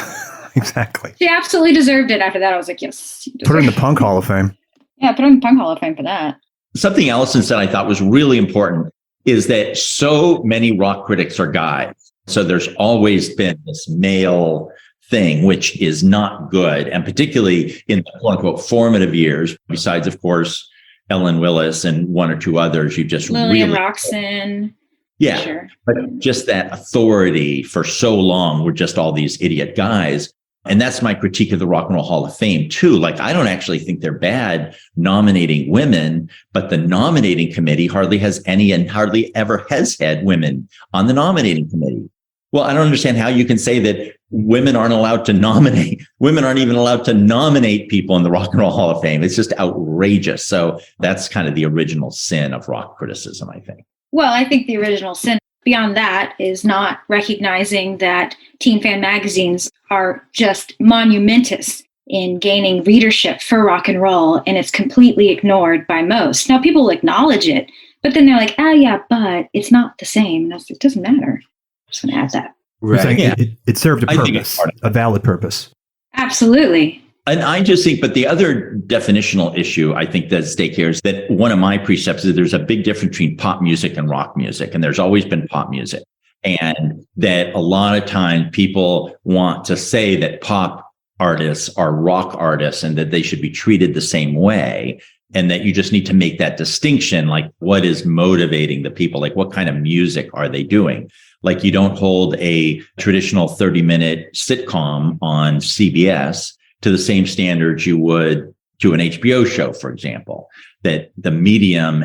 Exactly. She absolutely deserved it. After that, I was like, yes. Put her in the Punk Hall of Fame. Yeah, put her in the Punk Hall of Fame for that. Something Allison said I thought was really important is that so many rock critics are guys. So there's always been this male thing, which is not good. And particularly in the quote unquote formative years, besides, of course, Ellen Willis and one or two others, you just Lillian really... Roxon. Yeah. Sure. But just that authority for so long were just all these idiot guys. And that's my critique of the Rock and Roll Hall of Fame, too. Like, I don't actually think they're bad nominating women, but the nominating committee hardly has any and hardly ever has had women on the nominating committee. Well, I don't understand how you can say that women aren't allowed to nominate. Women aren't even allowed to nominate people in the Rock and Roll Hall of Fame. It's just outrageous. So that's kind of the original sin of rock criticism, I think. Well, I think the original sin beyond that is not recognizing that teen fan magazines are just monumentous in gaining readership for rock and roll, and it's completely ignored by most. Now, people acknowledge it, but then they're like, oh, yeah, but it's not the same. It doesn't matter. I'm just going to add that. Right. Yeah. It served a purpose, a valid purpose. Absolutely. And I just think, but the other definitional issue I think that's at stake here is that one of my precepts is there's a big difference between pop music and rock music. And there's always been pop music. And that a lot of times people want to say that pop artists are rock artists and that they should be treated the same way. And that you just need to make that distinction, like what is motivating the people? Like what kind of music are they doing? Like you don't hold a traditional 30-minute sitcom on CBS to the same standards you would to an HBO show, for example, that the medium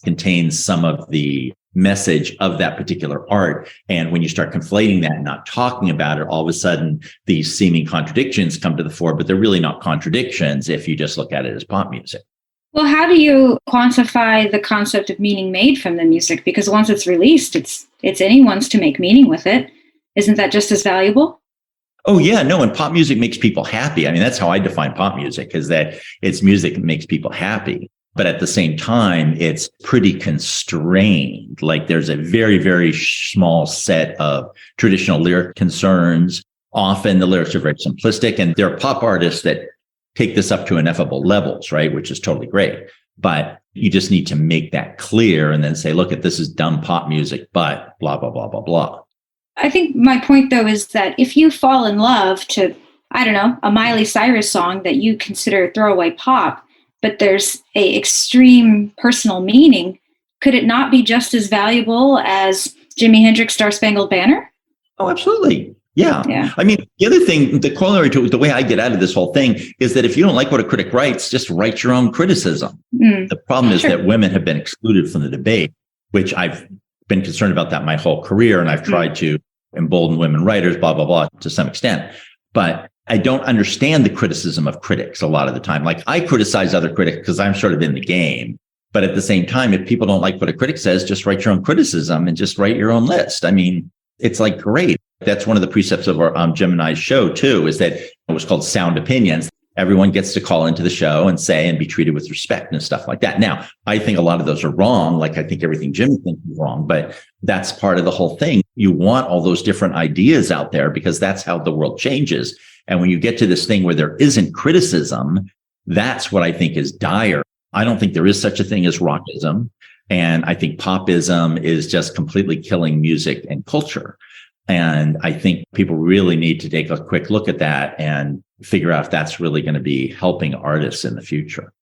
contains some of the message of that particular art. And when you start conflating that and not talking about it, all of a sudden these seeming contradictions come to the fore, but they're really not contradictions if you just look at it as pop music. Well, how do you quantify the concept of meaning made from the music? Because once it's released, it's anyone's to make meaning with it. Isn't that just as valuable? Oh, yeah, no. And pop music makes people happy. I mean, that's how I define pop music, is that it's music that makes people happy. But at the same time, it's pretty constrained. Like there's a very, very small set of traditional lyric concerns. Often the lyrics are very simplistic, and there are pop artists that take this up to ineffable levels, right? Which is totally great. But you just need to make that clear and then say, look, this is dumb pop music, but blah, blah, blah, blah, blah. I think my point, though, is that if you fall in love to, I don't know, a Miley Cyrus song that you consider throwaway pop, but there's a extreme personal meaning, could it not be just as valuable as Jimi Hendrix' Star Spangled Banner? Oh, absolutely. Yeah. I mean, the other thing, the corollary to the way I get out of this whole thing is that if you don't like what a critic writes, just write your own criticism. The problem is that women have been excluded from the debate, which I've been concerned about that my whole career. And I've tried to embolden women writers, blah, blah, blah, to some extent. But I don't understand the criticism of critics a lot of the time. Like I criticize other critics because I'm sort of in the game. But at the same time, if people don't like what a critic says, just write your own criticism and just write your own list. I mean, it's like great. That's one of the precepts of our Gemini's show, too, is that it was called Sound Opinions. Everyone gets to call into the show and say and be treated with respect and stuff like that. Now, I think a lot of those are wrong. Like I think everything Jimmy thinks is wrong, but that's part of the whole thing. You want all those different ideas out there because that's how the world changes. And when you get to this thing where there isn't criticism, that's what I think is dire. I don't think there is such a thing as rockism. And I think popism is just completely killing music and culture. And I think people really need to take a quick look at that and figure out if that's really going to be helping artists in the future.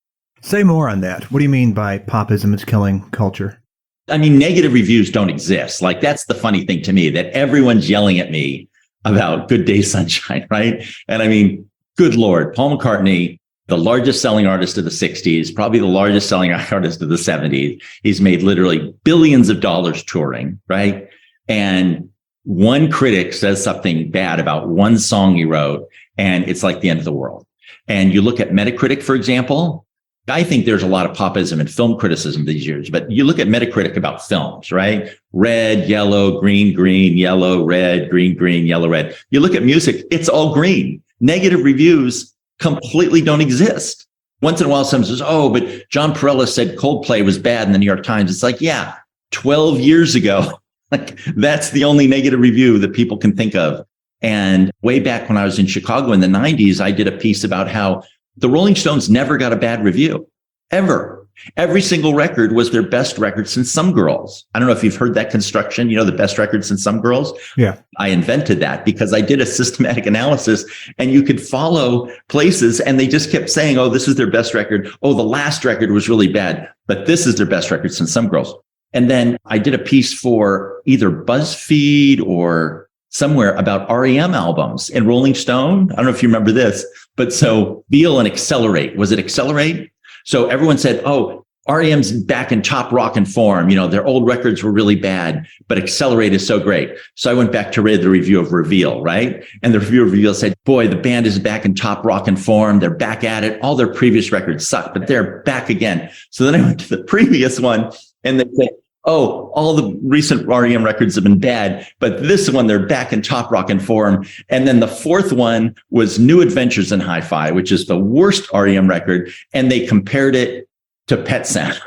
Say more on that. What do you mean by popism is killing culture? I mean, negative reviews don't exist. Like, that's the funny thing to me, that everyone's yelling at me about Good Day Sunshine, right? And I mean, good Lord, Paul McCartney, the largest selling artist of the 60s, probably the largest selling artist of the 70s. He's made literally billions of dollars touring, right? And one critic says something bad about one song he wrote, and it's like the end of the world. And you look at Metacritic, for example. I think there's a lot of popism in film criticism these years, but you look at Metacritic about films, right? Red, yellow, green, yellow, red, green, yellow, red. You look at music, it's all green. Negative reviews completely don't exist. Once in a while, someone says, oh, but John Perella said Coldplay was bad in the New York Times. It's like, yeah, 12 years ago, like, that's the only negative review that people can think of. And way back when I was in Chicago in the 90s, I did a piece about how the Rolling Stones never got a bad review, ever. Every single record was their best record since Some Girls. I don't know if you've heard that construction, the best record since Some Girls. Yeah. I invented that because I did a systematic analysis, and you could follow places and they just kept saying, oh, this is their best record. Oh, the last record was really bad, but this is their best record since Some Girls. And then I did a piece for either BuzzFeed or somewhere about REM albums in Rolling Stone. I don't know if you remember this, but so Feel and Accelerate. Was it Accelerate? So everyone said, oh, REM's back in top rockin' form. Their old records were really bad, but Accelerate is so great. So I went back to read the review of Reveal, right? And the review of Reveal said, boy, the band is back in top rockin' form. They're back at it. All their previous records sucked, but they're back again. So then I went to the previous one and they said, oh, all the recent REM records have been bad, but this one, they're back in top rockin' form. And then the fourth one was New Adventures in Hi-Fi, which is the worst REM record. And they compared it to Pet Sound.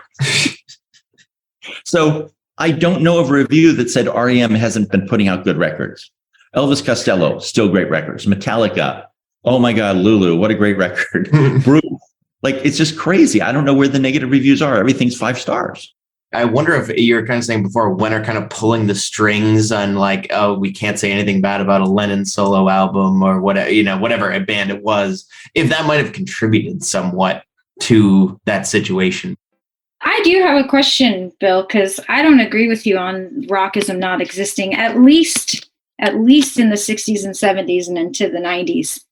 So I don't know of a review that said REM hasn't been putting out good records. Elvis Costello, still great records. Metallica, oh my God, Lulu, what a great record. Bruce, like, it's just crazy. I don't know where the negative reviews are. Everything's 5 stars. I wonder if you were kind of saying before, when are kind of pulling the strings on like, oh, we can't say anything bad about a Lennon solo album or whatever, whatever a band it was, if that might have contributed somewhat to that situation. I do have a question, Bill, because I don't agree with you on rockism not existing, at least in the 60s and 70s and into the 90s.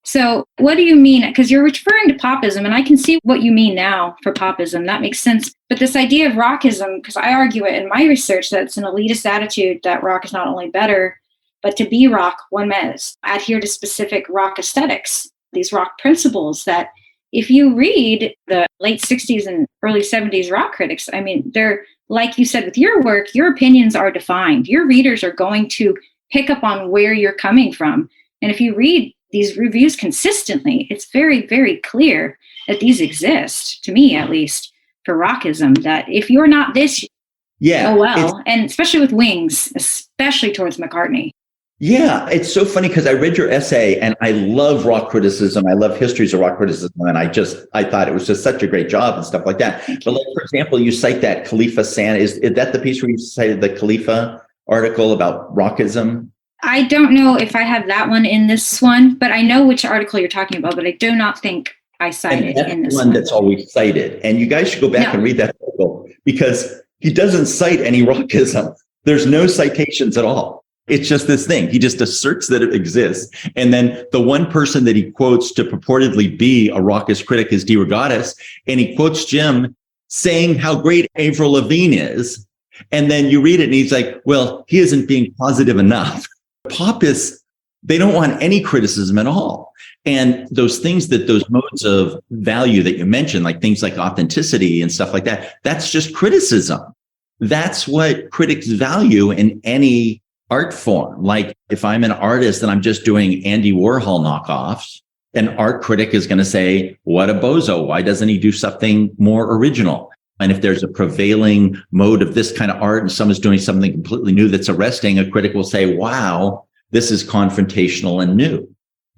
So what do you mean? Because you're referring to popism, and I can see what you mean now for popism. That makes sense. But this idea of rockism, because I argue it in my research that it's an elitist attitude that rock is not only better, but to be rock, one must adhere to specific rock aesthetics, these rock principles that if you read the late 60s and early 70s rock critics, I mean, they're, like you said with your work, your opinions are defined. Your readers are going to pick up on where you're coming from. And if you read these reviews consistently, it's very, very clear that these exist, to me at least, for rockism, that if you're not this, oh well. And especially with Wings, especially towards McCartney. Yeah, it's so funny because I read your essay and I love rock criticism. I love histories of rock criticism. And I thought it was just such a great job and stuff like that. But like, for example, you cite that Khalifa Sand. Is that the piece where you cited the Khalifa article about rockism? I don't know if I have that one in this one, but I know which article you're talking about, but I do not think I cited it in this one. That's always cited. And you guys should go back and read that article because he doesn't cite any rockism. There's no citations at all. It's just this thing. He just asserts that it exists. And then the one person that he quotes to purportedly be a raucous critic is DeRogatis. And he quotes Jim saying how great Avril Lavigne is. And then you read it and he's like, well, he isn't being positive enough. Popists, they don't want any criticism at all. And those things those modes of value that you mentioned, like things like authenticity and stuff like that, that's just criticism. That's what critics value in any art form. Like if I'm an artist and I'm just doing Andy Warhol knockoffs, an art critic is going to say, what a bozo. Why doesn't he do something more original? And if there's a prevailing mode of this kind of art and someone's doing something completely new that's arresting, a critic will say, wow, this is confrontational and new.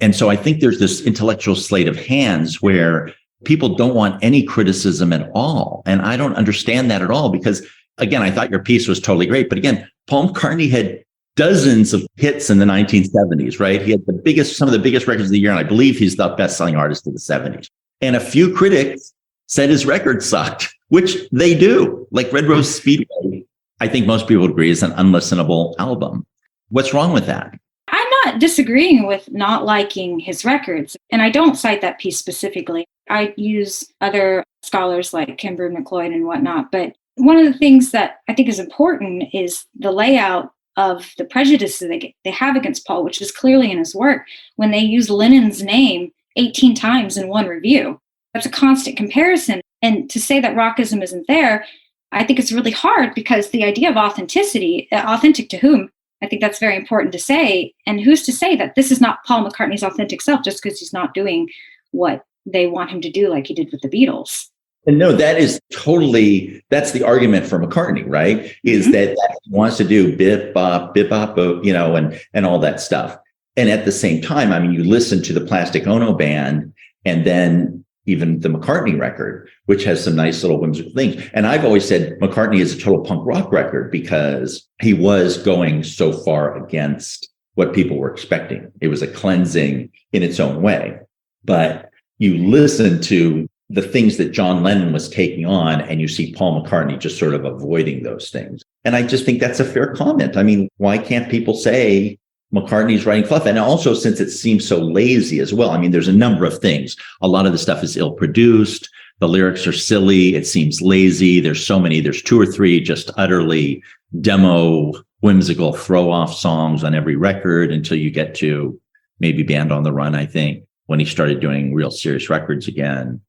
And so I think there's this intellectual sleight of hands where people don't want any criticism at all. And I don't understand that at all because, again, I thought your piece was totally great. But again, Paul McCartney had dozens of hits in the 1970s, right? He had some of the biggest records of the year, and I believe he's the best-selling artist of the 70s. And a few critics said his record sucked, which they do. Like Red Rose Speedway, I think most people would agree is an unlistenable album. What's wrong with that? I'm not disagreeing with not liking his records, and I don't cite that piece specifically. I use other scholars like Kimber McLeod and whatnot, but one of the things that I think is important is the layout of the prejudices they have against Paul, which is clearly in his work, when they use Lennon's name 18 times in one review. That's a constant comparison. And to say that rockism isn't there, I think it's really hard, because the idea of authenticity, authentic to whom, I think that's very important to say. And who's to say that this is not Paul McCartney's authentic self just because he's not doing what they want him to do like he did with the Beatles? And no, that's the argument for McCartney, right? Is that he wants to do bip bop, and all that stuff. And at the same time, I mean, you listen to the Plastic Ono Band and then even the McCartney record, which has some nice little whimsical things. And I've always said McCartney is a total punk rock record because he was going so far against what people were expecting. It was a cleansing in its own way. But you listen to the things that John Lennon was taking on, and you see Paul McCartney just sort of avoiding those things. And I just think that's a fair comment. I mean, why can't people say McCartney's writing fluff? And also, since it seems so lazy as well, I mean, there's a number of things. A lot of the stuff is ill-produced. The lyrics are silly. It seems lazy. There's 2 or 3 just utterly demo, whimsical throw-off songs on every record until you get to maybe Band on the Run, I think, when he started doing real serious records again.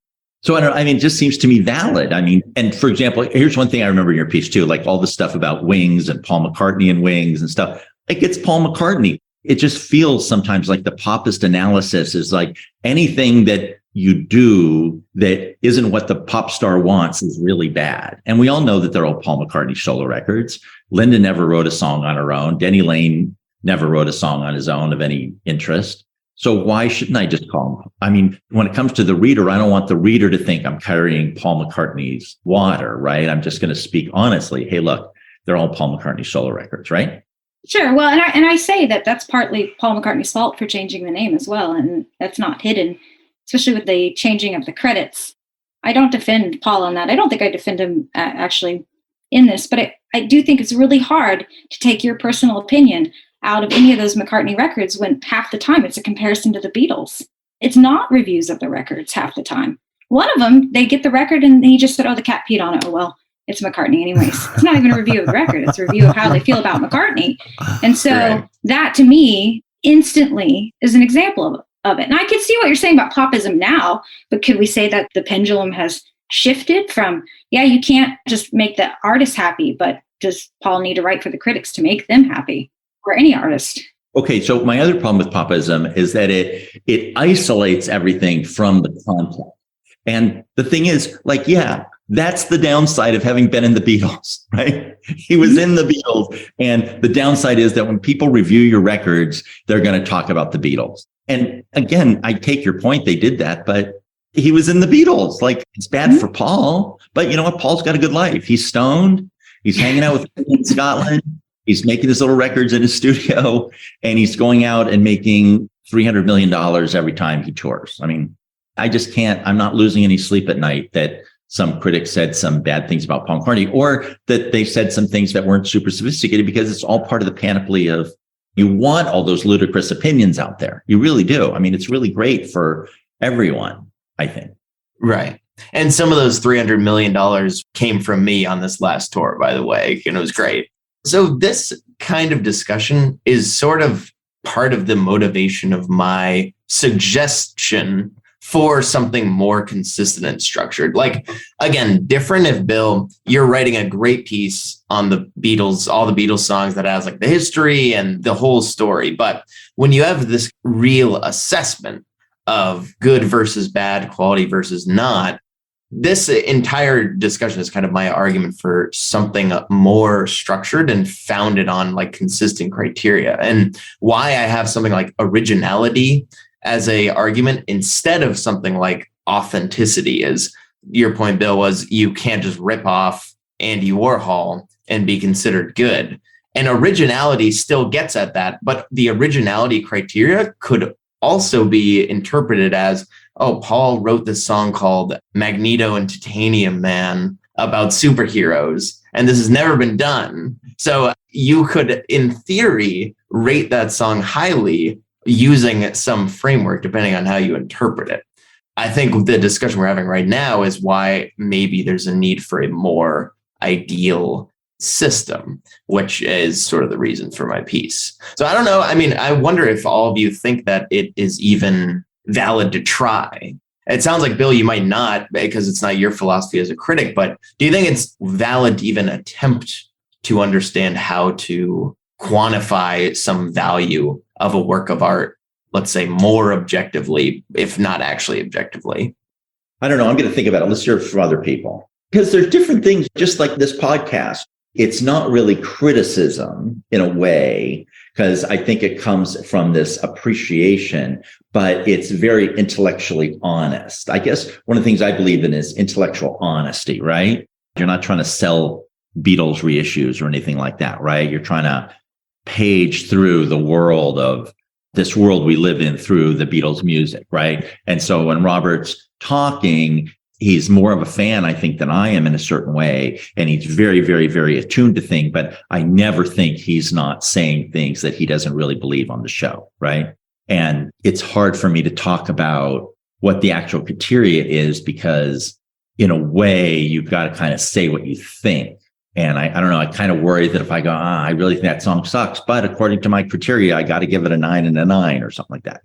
So I don't know. I mean, it just seems to me valid. I mean, and for example, here's one thing I remember in your piece too, like all the stuff about Wings and Paul McCartney and Wings and stuff. Like, it's Paul McCartney. It just feels sometimes like the popist analysis is like anything that you do that isn't what the pop star wants is really bad. And we all know that they're all Paul McCartney solo records. Linda never wrote a song on her own. Denny Lane never wrote a song on his own of any interest. So why shouldn't I just call him? I mean, when it comes to the reader, I don't want the reader to think I'm carrying Paul McCartney's water, right? I'm just going to speak honestly. Hey, look, they're all Paul McCartney solo records, right? Sure. Well, and I say that that's partly Paul McCartney's fault for changing the name as well. And that's not hidden, especially with the changing of the credits. I don't defend Paul on that. I don't think I defend him actually in this, but I do think it's really hard to take your personal opinion out of any of those McCartney records when half the time it's a comparison to the Beatles. It's not reviews of the records half the time. One of them, they get the record and he just said, oh, the cat peed on it. Oh, well, it's McCartney anyways. It's not even a review of the record. It's a review of how they feel about McCartney. And so that to me instantly is an example of it. And I can see what you're saying about popism now, but could we say that the pendulum has shifted from, yeah, you can't just make the artist happy, but does Paul need to write for the critics to make them happy? Or any artist. Okay, so my other problem with popism is that it isolates everything from the content. And the thing is, like, yeah, that's the downside of having been in the Beatles, right? He was in the Beatles. And the downside is that when people review your records, they're going to talk about the Beatles. And again, I take your point. They did that, but he was in the Beatles. Like, it's bad for Paul, but you know what? Paul's got a good life. He's stoned. He's hanging out with in Scotland. He's making his little records in his studio, and he's going out and making $300 million every time he tours. I mean, I just can't, I'm not losing any sleep at night that some critics said some bad things about Paul McCartney, or that they said some things that weren't super sophisticated, because it's all part of the panoply of, you want all those ludicrous opinions out there. You really do. I mean, it's really great for everyone, I think. Right. And some of those $300 million came from me on this last tour, by the way, and it was great. So this kind of discussion is sort of part of the motivation of my suggestion for something more consistent and structured. Like, again, different if, Bill, you're writing a great piece on the Beatles, all the Beatles songs that has like the history and the whole story. But when you have this real assessment of good versus bad, quality versus not, this entire discussion is kind of my argument for something more structured and founded on like consistent criteria, and why I have something like originality as a argument instead of something like authenticity. Is your point, Bill, was you can't just rip off Andy Warhol and be considered good. And originality still gets at that, but the originality criteria could also be interpreted as, oh, Paul wrote this song called Magneto and Titanium Man about superheroes, and this has never been done. So you could, in theory, rate that song highly using some framework, depending on how you interpret it. I think the discussion we're having right now is why maybe there's a need for a more ideal system, which is sort of the reason for my piece. So I don't know. I mean, I wonder if all of you think that it is even valid to try. It sounds like, Bill, you might not, because it's not your philosophy as a critic, but do you think it's valid to even attempt to understand how to quantify some value of a work of art, let's say more objectively, if not actually objectively? I don't know. I'm going to think about it. Let's hear it from other people. Because there's different things, just like this podcast. It's not really criticism in a way, because I think it comes from this appreciation, but it's very intellectually honest. I guess one of the things I believe in is intellectual honesty, right? You're not trying to sell Beatles reissues or anything like that, right? You're trying to page through the world of this world we live in through the Beatles music, right? And so when Robert's talking, he's more of a fan, I think, than I am in a certain way. And he's very, very, very attuned to things, but I never think he's not saying things that he doesn't really believe on the show, right? And it's hard for me to talk about what the actual criteria is, because in a way, you've got to kind of say what you think. And I don't know, I kind of worry that if I go, I really think that song sucks, but according to my criteria, I got to give it a 9 and a 9 or something like that,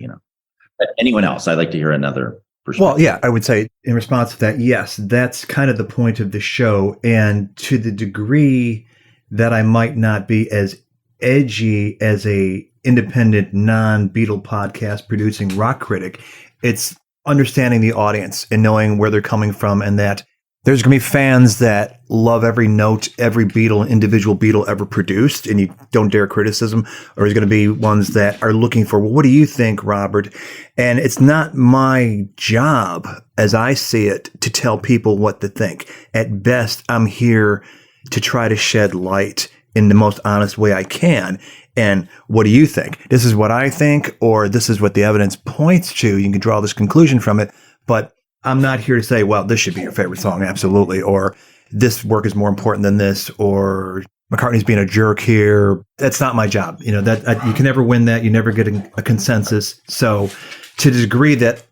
But anyone else, I'd like to hear another perspective. Well, yeah, I would say in response to that, yes, that's kind of the point of the show. And to the degree that I might not be as edgy as a independent non-Beatle podcast producing rock critic, it's understanding the audience and knowing where they're coming from, and that there's going to be fans that love every note, every Beatle, individual Beatle ever produced, and you don't dare criticism. Or there's going to be ones that are looking for, well, what do you think, Robert? And it's not my job, as I see it, to tell people what to think. At best, I'm here to try to shed light in the most honest way I can. And what do you think? This is what I think, or this is what the evidence points to. You can draw this conclusion from it, but I'm not here to say, well, this should be your favorite song, absolutely, or this work is more important than this, or McCartney's being a jerk here. That's not my job. You can never win that. You never get a consensus. So to the degree that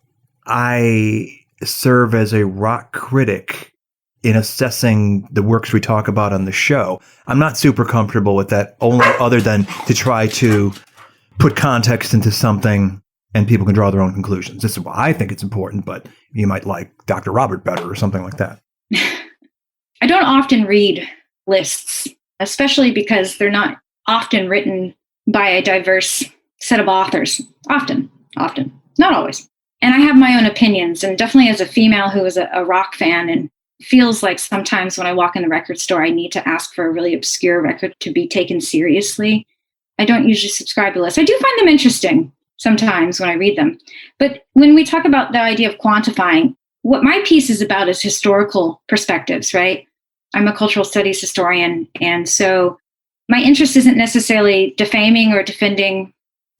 I serve as a rock critic in assessing the works we talk about on the show, I'm not super comfortable with that, only other than to try to put context into something and people can draw their own conclusions. This is why I think it's important, but you might like Dr. Robert better or something like that. I don't often read lists, especially because they're not often written by a diverse set of authors. Often, not always. And I have my own opinions, and definitely as a female who is a rock fan and feels like sometimes when I walk in the record store, I need to ask for a really obscure record to be taken seriously. I don't usually subscribe to lists. I do find them interesting sometimes when I read them. But when we talk about the idea of quantifying, what my piece is about is historical perspectives, right? I'm a cultural studies historian. And so my interest isn't necessarily defaming or defending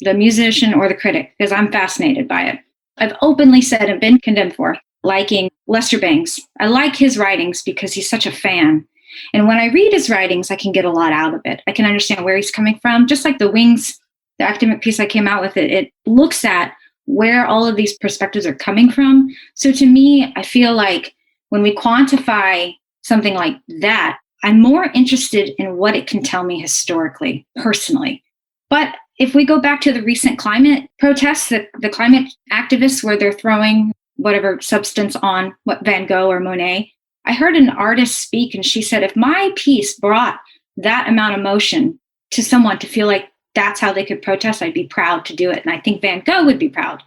the musician or the critic, because I'm fascinated by it. I've openly said and been condemned for liking Lester Bangs. I like his writings because he's such a fan. And when I read his writings, I can get a lot out of it. I can understand where he's coming from, just like the Wings, the academic piece I came out with, it looks at where all of these perspectives are coming from. So to me, I feel like when we quantify something like that, I'm more interested in what it can tell me historically, personally. But if we go back to the recent climate protests, the climate activists where they're throwing whatever substance on what Van Gogh or Monet, I heard an artist speak and she said, if my piece brought that amount of emotion to someone to feel like that's how they could protest, I'd be proud to do it. And I think Van Gogh would be proud.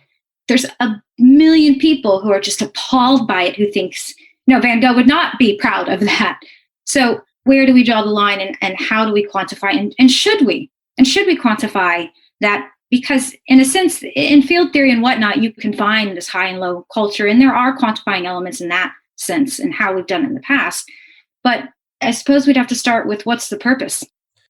There's a million people who are just appalled by it, who thinks, no, Van Gogh would not be proud of that. So where do we draw the line, and how do we quantify, and should we? And should we quantify that? Because in a sense, in field theory and whatnot, you can find this high and low culture, and there are quantifying elements in that sense and how we've done it in the past. But I suppose we'd have to start with, what's the purpose?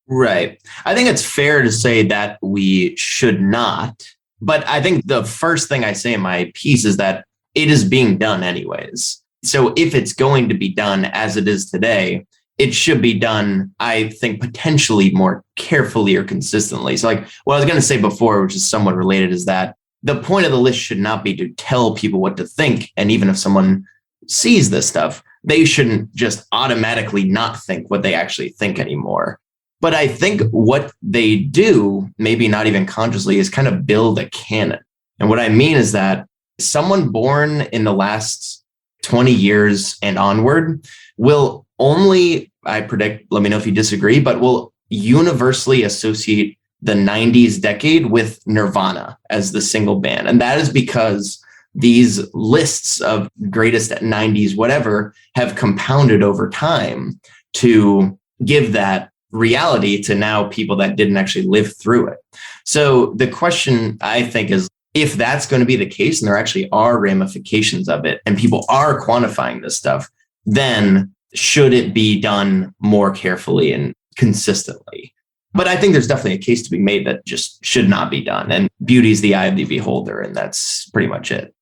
Right. I think it's fair to say that we should not. But I think the first thing I say in my piece is that it is being done anyways. So if it's going to be done as it is today, it should be done, I think, potentially more carefully or consistently. So like what I was going to say before, which is somewhat related, is that the point of the list should not be to tell people what to think. And even if someone sees this stuff, they shouldn't just automatically not think what they actually think anymore. But I think what they do, maybe not even consciously, is kind of build a canon. And what I mean is that someone born in the last 20 years and onward will only, I predict, let me know if you disagree, but will universally associate the 90s decade with Nirvana as the single band. And that is because these lists of greatest 90s whatever have compounded over time to give that reality to now people that didn't actually live through it. So the question, I think, is if that's going to be the case and there actually are ramifications of it and people are quantifying this stuff, then should it be done more carefully and consistently? But I think there's definitely a case to be made that just should not be done. And beauty is the eye of the beholder. And that's pretty much it.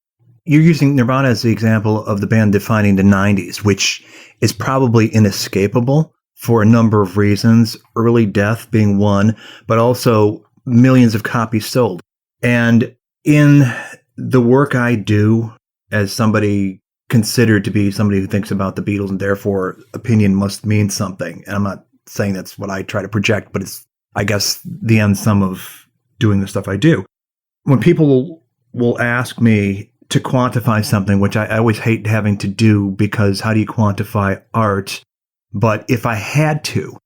You're using Nirvana as the example of the band defining the 90s, which is probably inescapable for a number of reasons, early death being one, but also millions of copies sold. And in the work I do as somebody considered to be somebody who thinks about the Beatles and therefore opinion must mean something, and I'm not saying that's what I try to project, but it's, I guess, the end sum of doing the stuff I do. When people will ask me to quantify something, which I always hate having to do because how do you quantify art? But if I had to,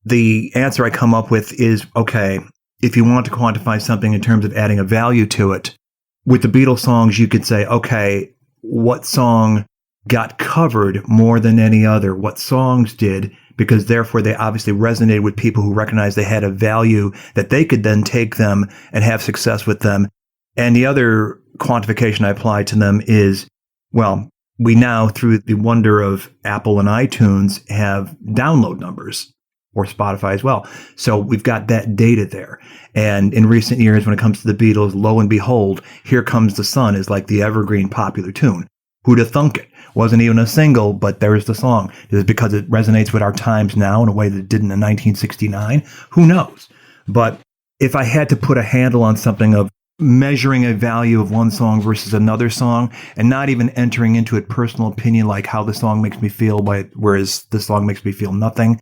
the answer I come up with is, okay, if you want to quantify something in terms of adding a value to it, with the Beatles songs, you could say, okay, what song got covered more than any other? What songs did? Because therefore they obviously resonated with people who recognized they had a value that they could then take them and have success with them. And the other quantification I apply to them is, well, we now, through the wonder of Apple and iTunes, have download numbers, or Spotify as well. So we've got that data there. And in recent years, when it comes to the Beatles, lo and behold, Here Comes the Sun is like the evergreen popular tune. Who'd have thunk it? Wasn't even a single, but there's the song. Is it because it resonates with our times now in a way that it didn't in 1969? Who knows? But if I had to put a handle on something of measuring a value of one song versus another song and not even entering into it personal opinion like how the song makes me feel, whereas the song makes me feel nothing,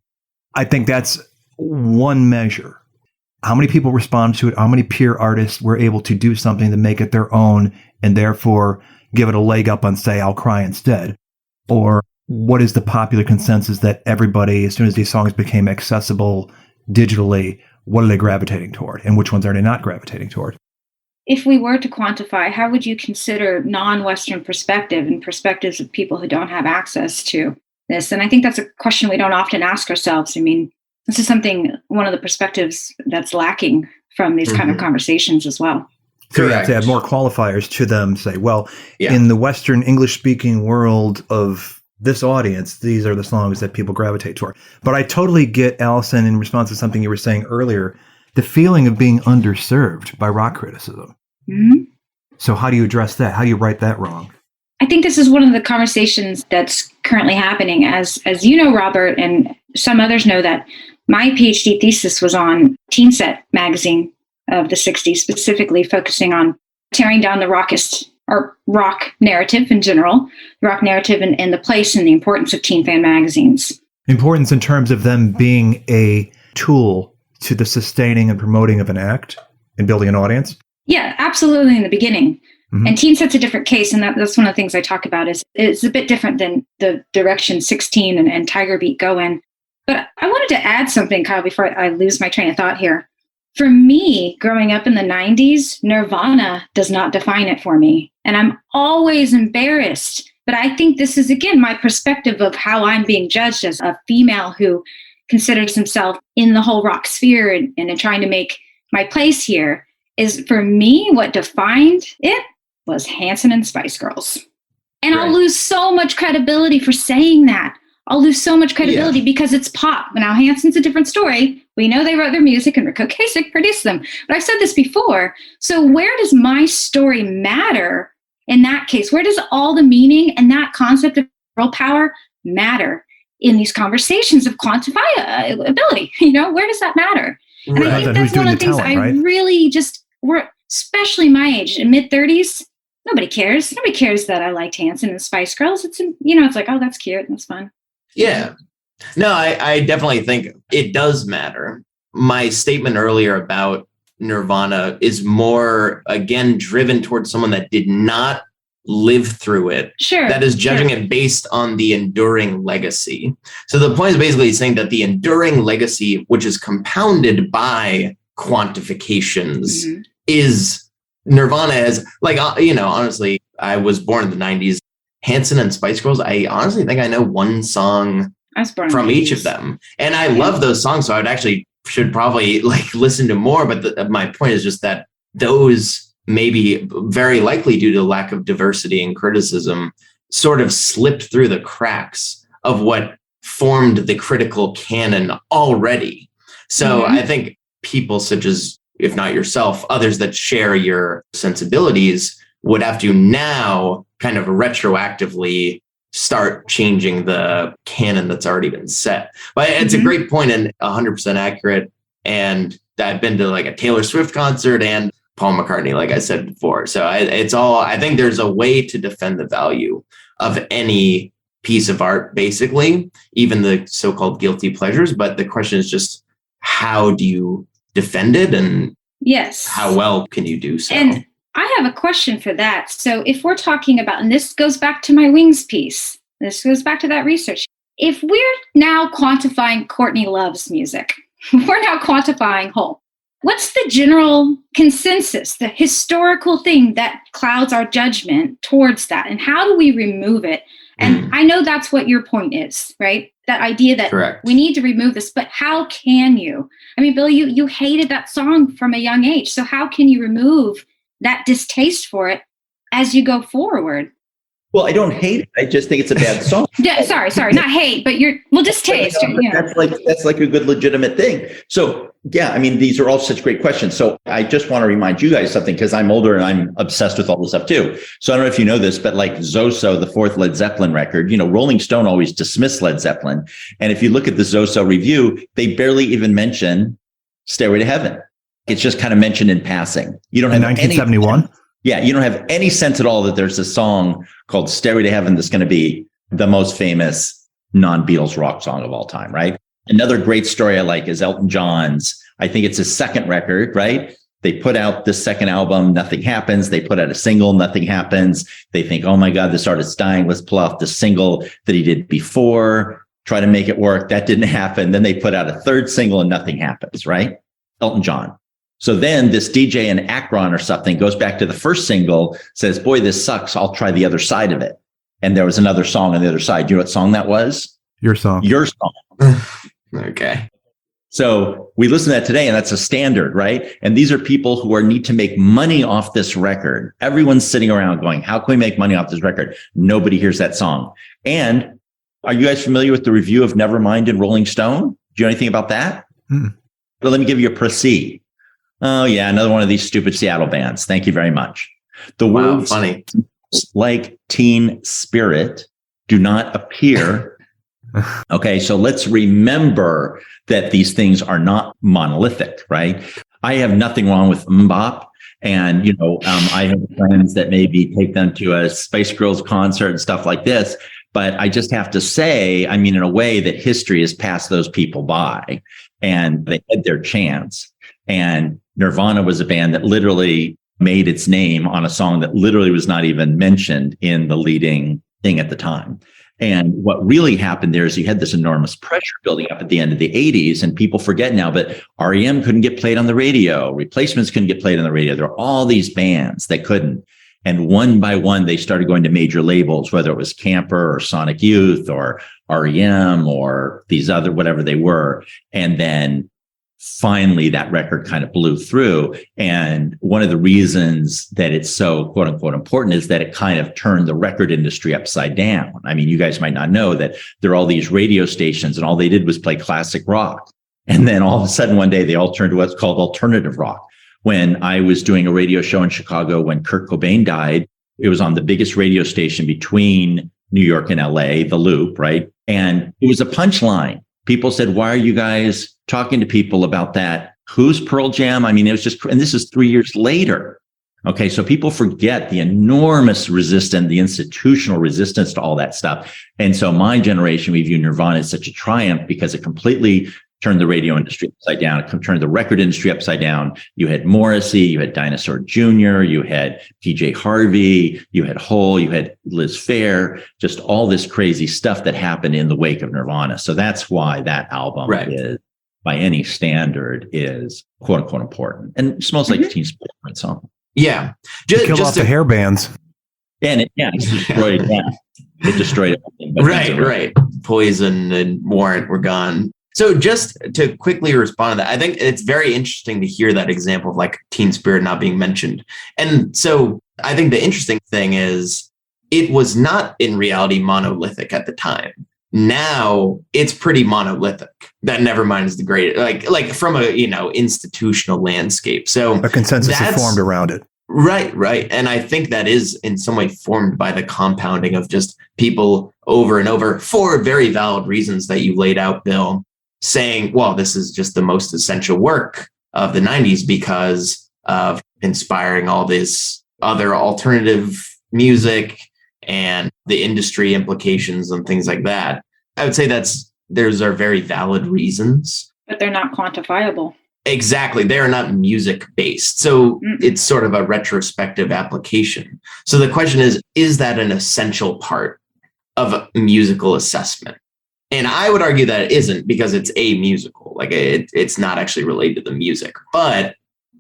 I think that's one measure. How many people respond to it? How many peer artists were able to do something to make it their own and therefore give it a leg up on, say, I'll Cry Instead? Or what is the popular consensus that everybody, as soon as these songs became accessible digitally, what are they gravitating toward? And which ones are they not gravitating toward? If we were to quantify, how would you consider non-Western perspective and perspectives of people who don't have access to this? And I think that's a question we don't often ask ourselves. I mean, this is one of the perspectives that's lacking from these kind of conversations as well. So you have to add more qualifiers to them, say, well, in the Western English-speaking world of this audience, these are the songs that people gravitate toward. But I totally get, Allison, in response to something you were saying earlier, the feeling of being underserved by rock criticism. Mm-hmm. So how do you address that? How do you right that wrong? I think this is one of the conversations that's currently happening. As you know, Robert, and some others know, that my PhD thesis was on Teen Set magazine of the 60s, specifically focusing on tearing down the rock narrative in general, the rock narrative and the place and the importance of teen fan magazines. Importance in terms of them being a tool to the sustaining and promoting of an act and building an audience? Yeah, absolutely, in the beginning. Mm-hmm. And Teen Set's a different case, and that's one of the things I talk about. It's a bit different than the direction 16 and Tiger Beat go in. But I wanted to add something, Kyle, before I lose my train of thought here. For me, growing up in the 90s, Nirvana does not define it for me. And I'm always embarrassed. But I think this is, again, my perspective of how I'm being judged as a female who considers himself in the whole rock sphere and trying to make my place here. Is, for me, what defined it was Hanson and Spice Girls. And I'll lose so much credibility for saying that. I'll lose so much credibility because it's pop. Now, Hanson's a different story. We know they wrote their music and Rick Ocasek produced them. But I've said this before. So where does my story matter in that case? Where does all the meaning and that concept of world power matter in these conversations of quantifiability? Where does that matter? And I think that's one of the things really we're, especially my age, in mid-30s, nobody cares. Nobody cares that I liked Hanson and Spice Girls. It's, it's like, oh, that's cute. That's fun. Yeah. No, I definitely think it does matter. My statement earlier about Nirvana is more, again, driven towards someone that did not live through it. Sure. That is judging it based on the enduring legacy. So the point is basically saying that the enduring legacy, which is compounded by quantifications, is Nirvana as, like, honestly, I was born in the 90s. Hanson and Spice Girls, I honestly think I know one song from each of them. And I love those songs, so should probably listen to more. But my point is just that those, maybe very likely due to lack of diversity and criticism, sort of slipped through the cracks of what formed the critical canon already. So I think people such as, if not yourself, others that share your sensibilities would have to now kind of retroactively start changing the canon that's already been set. But it's a great point and 100% accurate. And I've been to a Taylor Swift concert and Paul McCartney, like I said before. So I think there's a way to defend the value of any piece of art, basically, even the so-called guilty pleasures. But the question is just, how do you defend it? And how well can you do so? And I have a question for that. So if we're talking about, and this goes back to my Wings piece, this goes back to that research. If we're now quantifying Courtney Love's music, we're now quantifying Hole. What's the general consensus, the historical thing that clouds our judgment towards that? And how do we remove it? And I know that's what your point is, right? That idea that we need to remove this, but how can you? I mean, Bill, you hated that song from a young age. So how can you remove that distaste for it as you go forward? Well, I don't hate it. I just think it's a bad song. Sorry, not hate, but distaste. That's like a good legitimate thing. So yeah, I mean, these are all such great questions. So I just want to remind you guys something, because I'm older and I'm obsessed with all this stuff too. So I don't know if you know this, but Zoso, the fourth Led Zeppelin record, Rolling Stone always dismissed Led Zeppelin. And if you look at the Zoso review, they barely even mention Stairway to Heaven. It's just kind of mentioned in passing. You don't have 1971. Yeah, you don't have any sense at all that there's a song called Stairway to Heaven that's going to be the most famous non-Beatles rock song of all time, right? Another great story I like is Elton John's. I think it's his second record, right? They put out this second album, nothing happens. They put out a single, nothing happens. They think, oh my God, this artist's dying. Let's pull off the single that he did before, try to make it work. That didn't happen. Then they put out a third single and nothing happens, right? Elton John. So then this DJ in Akron or something goes back to the first single, says, boy, this sucks. I'll try the other side of it. And there was another song on the other side. Do you know what song that was? Your Song. Your Song. Okay. So we listen to that today, and that's a standard, right? And these are people who need to make money off this record. Everyone's sitting around going, how can we make money off this record? Nobody hears that song. And are you guys familiar with the review of Nevermind in Rolling Stone? Do you know anything about that? Well, let me give you a proceed. Oh, yeah, another one of these stupid Seattle bands. Thank you very much. The words funny. Like Teen Spirit do not appear. Okay, so let's remember that these things are not monolithic, right? I have nothing wrong with mbop. And, I have friends that maybe take them to a Spice Girls concert and stuff like this. But I just have to say, I mean, in a way that history has passed those people by and they had their chance. And Nirvana was a band that literally made its name on a song that literally was not even mentioned in the leading thing at the time. And what really happened there is you had this enormous pressure building up at the end of the 80s, and people forget now, but REM couldn't get played on the radio. Replacements couldn't get played on the radio. There were all these bands that couldn't. And one by one, they started going to major labels, whether it was Camper or Sonic Youth or REM or these other, whatever they were. And then finally that record kind of blew through. And one of the reasons that it's so quote unquote important is that it kind of turned the record industry upside down. I mean, you guys might not know that there are all these radio stations and all they did was play classic rock. And then all of a sudden one day they all turned to what's called alternative rock. When I was doing a radio show in Chicago when Kurt Cobain died, it was on the biggest radio station between New York and LA, The Loop, right? And it was a punchline. People said, why are you guys talking to people about that? Who's Pearl Jam? I mean, it was just, and this is 3 years later. Okay, so people forget the enormous resistance, the institutional resistance to all that stuff. And so my generation, we view Nirvana as such a triumph because it completely turned the radio industry upside down. It turned the record industry upside down. You had Morrissey, you had Dinosaur Jr., you had PJ Harvey, you had Hole, you had Liz Phair, just all this crazy stuff that happened in the wake of Nirvana. So that's why that album is, by any standard, is quote unquote important. And it smells like Teen Spirit song. Yeah. Kill off the hair bands. And it destroyed it destroyed everything. Right. Poison and Warrant were gone. So just to quickly respond to that, I think it's very interesting to hear that example of like Teen Spirit not being mentioned. And so I think the interesting thing is it was not in reality monolithic at the time. Now it's pretty monolithic. That Nevermind is the great, like from a, institutional landscape. So a consensus is formed around it. Right. And I think that is in some way formed by the compounding of just people over and over for very valid reasons that you laid out, Bill, saying, well, this is just the most essential work of the 90s because of inspiring all this other alternative music and the industry implications and things like that. I would say those are very valid reasons. But they're not quantifiable. Exactly. They are not music based. So it's sort of a retrospective application. So the question is that an essential part of a musical assessment? And I would argue that it isn't because it's a musical. Like it's not actually related to the music. But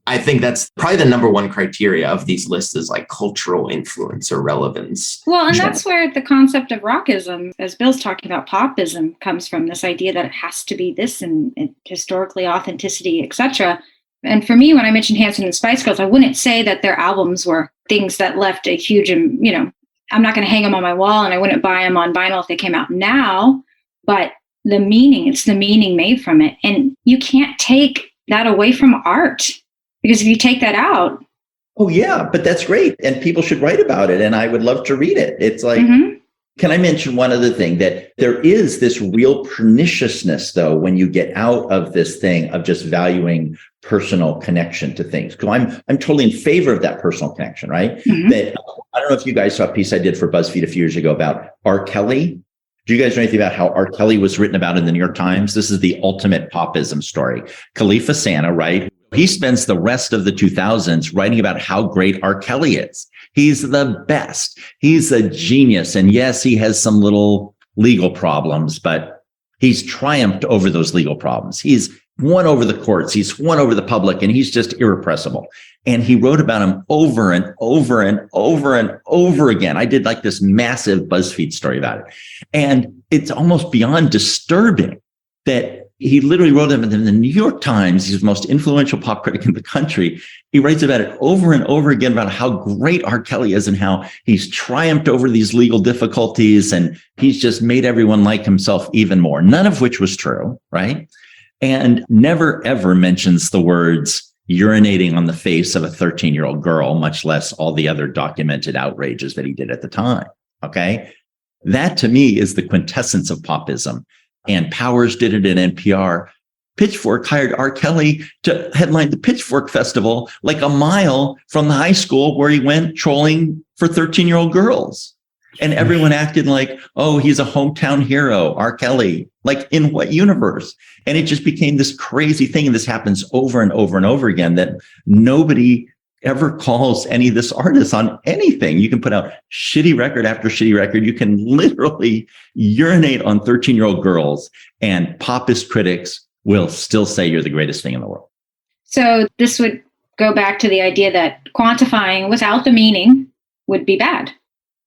I think that's probably the number one criteria of these lists is like cultural influence or relevance. Well, and that's where the concept of rockism, as Bill's talking about popism, comes from, this idea that it has to be this and historically authenticity, etc. And for me, when I mentioned Hanson and Spice Girls, I wouldn't say that their albums were things that left a huge, I'm not going to hang them on my wall and I wouldn't buy them on vinyl if they came out now, but it's the meaning made from it. And you can't take that away from art. Because if you take that out. Oh, yeah, but that's great. And people should write about it. And I would love to read it. It's like, Can I mention one other thing? That there is this real perniciousness, though, when you get out of this thing of just valuing personal connection to things. Because I'm totally in favor of that personal connection, right? That I don't know if you guys saw a piece I did for BuzzFeed a few years ago about R. Kelly. Do you guys know anything about how R. Kelly was written about in the New York Times? This is the ultimate popism story. Khalifa Santa, right? He spends the rest of the 2000s writing about how great R. Kelly is. He's the best. He's a genius. And yes, he has some little legal problems, but he's triumphed over those legal problems. He's won over the courts. He's won over the public, and he's just irrepressible. And he wrote about him over and over and over and over again. I did like this massive BuzzFeed story about it. And it's almost beyond disturbing that he literally wrote them in the New York Times. He's the most influential pop critic in the country. He writes about it over and over again about how great R. Kelly is and how he's triumphed over these legal difficulties. And he's just made everyone like himself even more, none of which was true, right? And never, ever mentions the words urinating on the face of a 13-year-old girl, much less all the other documented outrages that he did at the time, okay? That, to me, is the quintessence of popism. And Powers did it in NPR. Pitchfork hired R. Kelly to headline the Pitchfork Festival like a mile from the high school where he went trolling for 13-year-old girls. And everyone acted like, oh, he's a hometown hero, R. Kelly. Like, in what universe? And it just became this crazy thing. And this happens over and over and over again, that nobody ever calls any of this artist on anything. You can put out shitty record after shitty record. You can literally urinate on 13-year-old girls, and popist critics will still say you're the greatest thing in the world. So this would go back to the idea that quantifying without the meaning would be bad.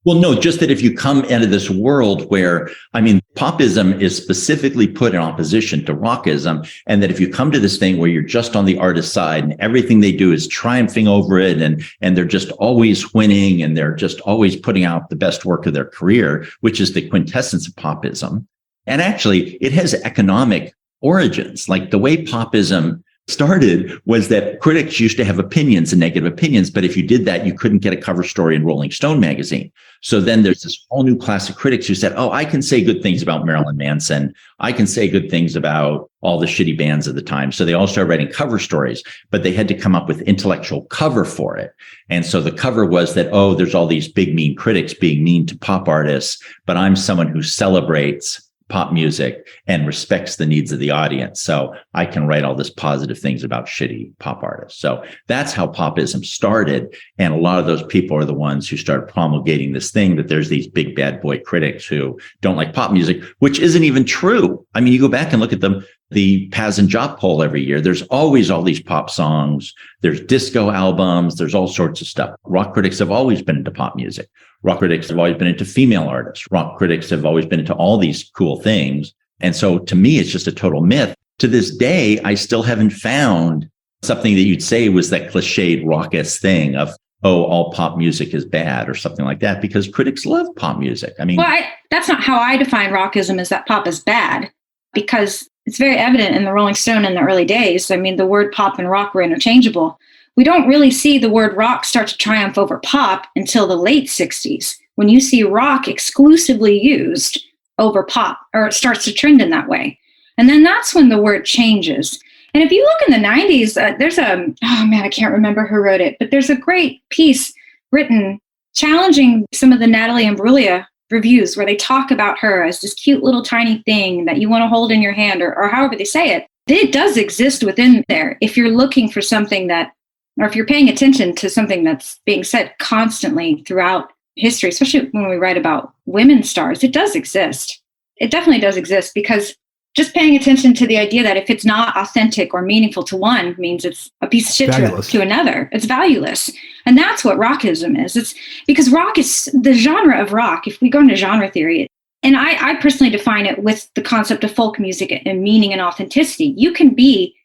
Well, no, just that if you come into this world where, I mean, popism is specifically put in opposition to rockism, and that if you come to this thing where you're just on the artist side and everything they do is triumphing over it, and they're just always winning and they're just always putting out the best work of their career, which is the quintessence of popism. And actually, it has economic origins. Like the way popism started was that critics used to have opinions and negative opinions, but if you did that, you couldn't get a cover story in Rolling Stone magazine. So then there's this whole new class of critics who said, oh, I can say good things about Marilyn Manson. I can say good things about all the shitty bands of the time. So they all started writing cover stories, but they had to come up with intellectual cover for it. And so the cover was that, oh, there's all these big, mean critics being mean to pop artists, but I'm someone who celebrates pop music and respects the needs of the audience. So I can write all this positive things about shitty pop artists. So that's how popism started. And a lot of those people are the ones who started promulgating this thing that there's these big bad boy critics who don't like pop music, which isn't even true. I mean, you go back and look at the Paz and Job poll every year. There's always all these pop songs. There's disco albums. There's all sorts of stuff. Rock critics have always been into pop music. Rock critics have always been into female artists. Rock critics have always been into all these cool things. And so to me, it's just a total myth. To this day, I still haven't found something that you'd say was that cliched raucous thing of, oh, all pop music is bad or something like that, because critics love pop music. I mean, well, that's not how I define rockism, is that pop is bad, because it's very evident in the Rolling Stone in the early days. I mean, the word pop and rock were interchangeable. We don't really see the word rock start to triumph over pop until the late 60s, when you see rock exclusively used over pop, or it starts to trend in that way. And then that's when the word changes. And if you look in the 90s, there's I can't remember who wrote it, but there's a great piece written challenging some of the Natalie Imbruglia reviews where they talk about her as this cute little tiny thing that you want to hold in your hand, or however they say it. It does exist within there if you're looking for something that, or if you're paying attention to something that's being said constantly throughout history, especially when we write about women stars. It does exist. It definitely does exist, because just paying attention to the idea that if it's not authentic or meaningful to one means it's a piece of shit to another. It's valueless. And that's what rockism is. It's because rock is the genre of rock. If we go into genre theory, and I personally define it with the concept of folk music and meaning and authenticity. You can be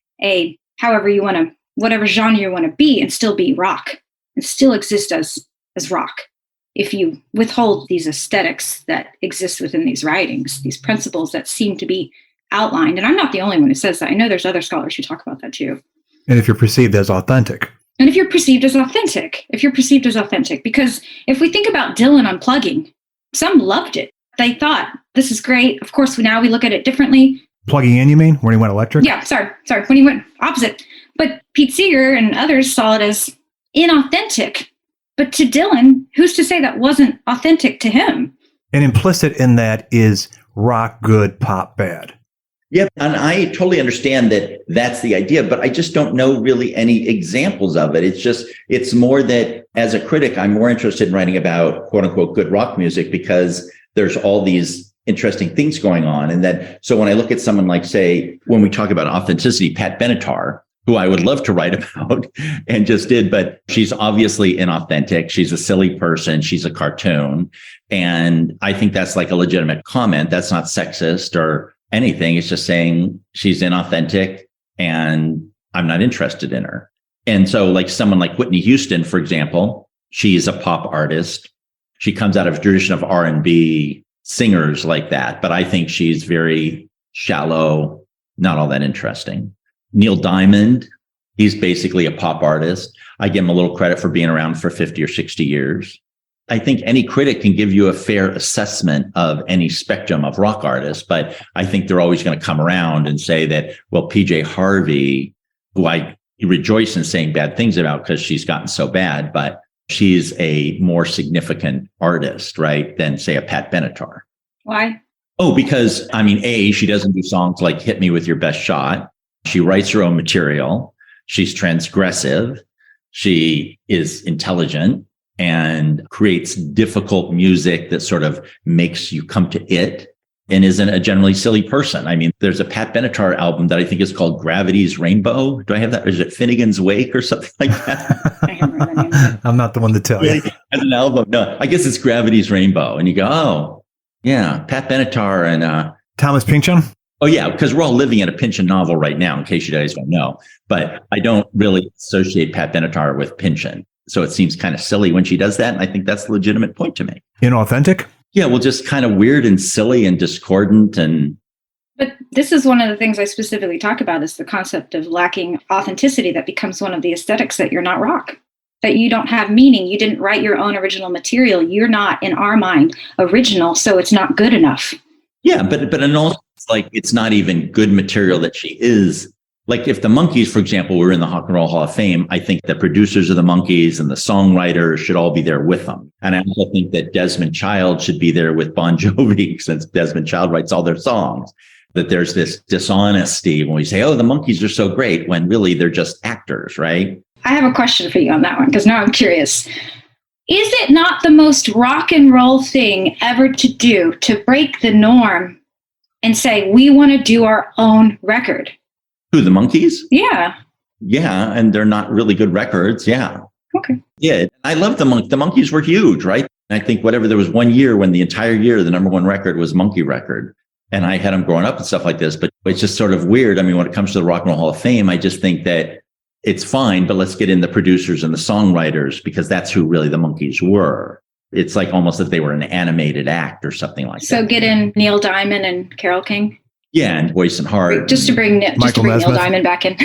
whatever genre you want to be and still be rock and still exist as rock. If you withhold these aesthetics that exist within these writings, these principles that seem to be outlined. And I'm not the only one who says that. I know there's other scholars who talk about that too. And if you're perceived as authentic. Because if we think about Dylan unplugging, some loved it. They thought, this is great. Of course, now we look at it differently. Plugging in, you mean? When he went electric? Yeah, sorry. When he went opposite. But Pete Seeger and others saw it as inauthentic. But to Dylan, who's to say that wasn't authentic to him? And implicit in that is rock good, pop bad. Yep. And I totally understand that that's the idea, but I just don't know really any examples of it. It's more that as a critic, I'm more interested in writing about quote unquote good rock music because there's all these interesting things going on. And that, so when I look at someone like, say, when we talk about authenticity, Pat Benatar, who I would love to write about and just did, but she's obviously inauthentic. She's a silly person. She's a cartoon. And I think that's like a legitimate comment. That's not sexist or anything. It's just saying she's inauthentic and I'm not interested in her. And so like someone like Whitney Houston, for example, she's a pop artist. She comes out of a tradition of R&B singers like that, but I think she's very shallow, not all that interesting. Neil Diamond, he's basically a pop artist. I give him a little credit for being around for 50 or 60 years. I think any critic can give you a fair assessment of any spectrum of rock artists, but I think they're always going to come around and say that, well, PJ Harvey, who I rejoice in saying bad things about because she's gotten so bad, but she's a more significant artist, right, than say a Pat Benatar. Why? Oh, because I mean, she doesn't do songs like Hit Me With Your Best Shot. She writes her own material. She's transgressive. She is intelligent and creates difficult music that sort of makes you come to it. and isn't a generally silly person. I mean, there's a Pat Benatar album that I think is called Gravity's Rainbow. Do I have that? Or is it Finnegan's Wake or something like that? I'm not the one to tell you. As an album. No, I guess it's Gravity's Rainbow. And you go, oh, yeah, Pat Benatar and Thomas Pynchon? Oh, yeah, because we're all living in a Pynchon novel right now, in case you guys don't know. But I don't really associate Pat Benatar with Pynchon. So it seems kind of silly when she does that. And I think that's a legitimate point to make. Inauthentic? Yeah, well, just kind of weird and silly and discordant. But this is one of the things I specifically talk about is the concept of lacking authenticity that becomes one of the aesthetics that you're not rock, that you don't have meaning. You didn't write your own original material. You're not, in our mind, original, so it's not good enough. Yeah, but in all, it's like it's not even good material that she is. Like if the Monkees, for example, were in the Rock and Roll Hall of Fame, I think the producers of the Monkees and the songwriters should all be there with them. And I also think that Desmond Child should be there with Bon Jovi, since Desmond Child writes all their songs. That there's this dishonesty when we say, oh, the Monkees are so great, when really they're just actors, right? I have a question for you on that one, because now I'm curious. Is it not the most rock and roll thing ever to do to break the norm and say, we want to do our own record? Who, the Monkees? Yeah. Yeah, and they're not really good records. Yeah. Okay. Yeah, I love the Monkees. The Monkees were huge, right? And I think there was one year when the entire year, the number one record was Monkey Record. And I had them growing up and stuff like this, but it's just sort of weird. I mean, when it comes to the Rock and Roll Hall of Fame, I just think that it's fine, but let's get in the producers and the songwriters, because that's who really the Monkees were. It's like almost that they were an animated act or something like that. So get in Neil Diamond and Carole King? Yeah, and Voice and Heart. Just to bring Neil Diamond back in.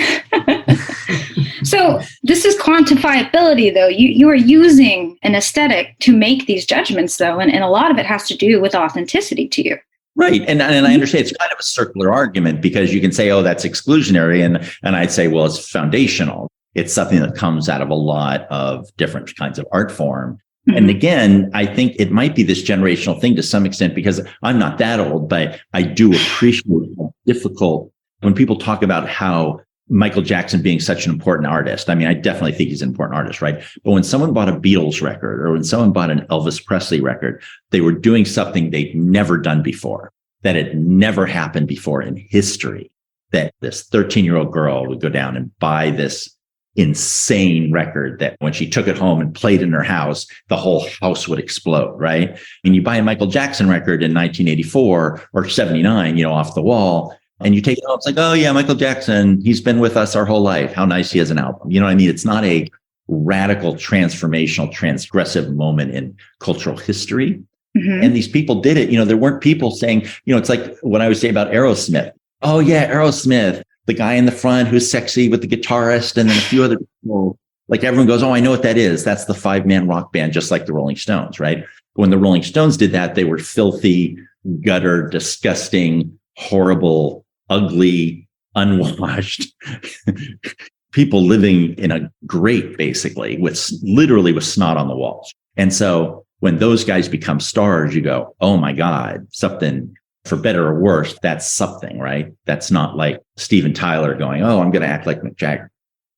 So this is quantifiability, though. You are using an aesthetic to make these judgments, though, and a lot of it has to do with authenticity to you. Right. And I understand it's kind of a circular argument, because you can say, oh, that's exclusionary. And I'd say, well, it's foundational. It's something that comes out of a lot of different kinds of art form. Mm-hmm. And again, I think it might be this generational thing to some extent, because I'm not that old, but I do appreciate how difficult when people talk about how Michael Jackson being such an important artist. I mean, I definitely think he's an important artist, right? But when someone bought a Beatles record or when someone bought an Elvis Presley record, they were doing something they'd never done before, that had never happened before in history, that this 13-year-old girl would go down and buy this insane record that when she took it home and played in her house, the whole house would explode, right? And you buy a Michael Jackson record in 1984 or 79, off the wall, and you take it home, it's like, oh yeah, Michael Jackson, he's been with us our whole life. How nice he has an album. You know what I mean? It's not a radical, transformational, transgressive moment in cultural history. Mm-hmm. And these people did it. There weren't people saying, it's like what I would say about Aerosmith. Oh yeah, Aerosmith, the guy in the front who's sexy with the guitarist and then a few other people. Like everyone goes, oh, I know what that is. That's the 5-man rock band, just like the Rolling Stones, right? When the Rolling Stones did that, they were filthy, gutter, disgusting, horrible, ugly, unwashed people living in a grate, basically, literally with snot on the walls. And so when those guys become stars, you go, oh my God, something, for better or worse, that's something, right? That's not like Steven Tyler going, oh, I'm going to act like Mick Jagger.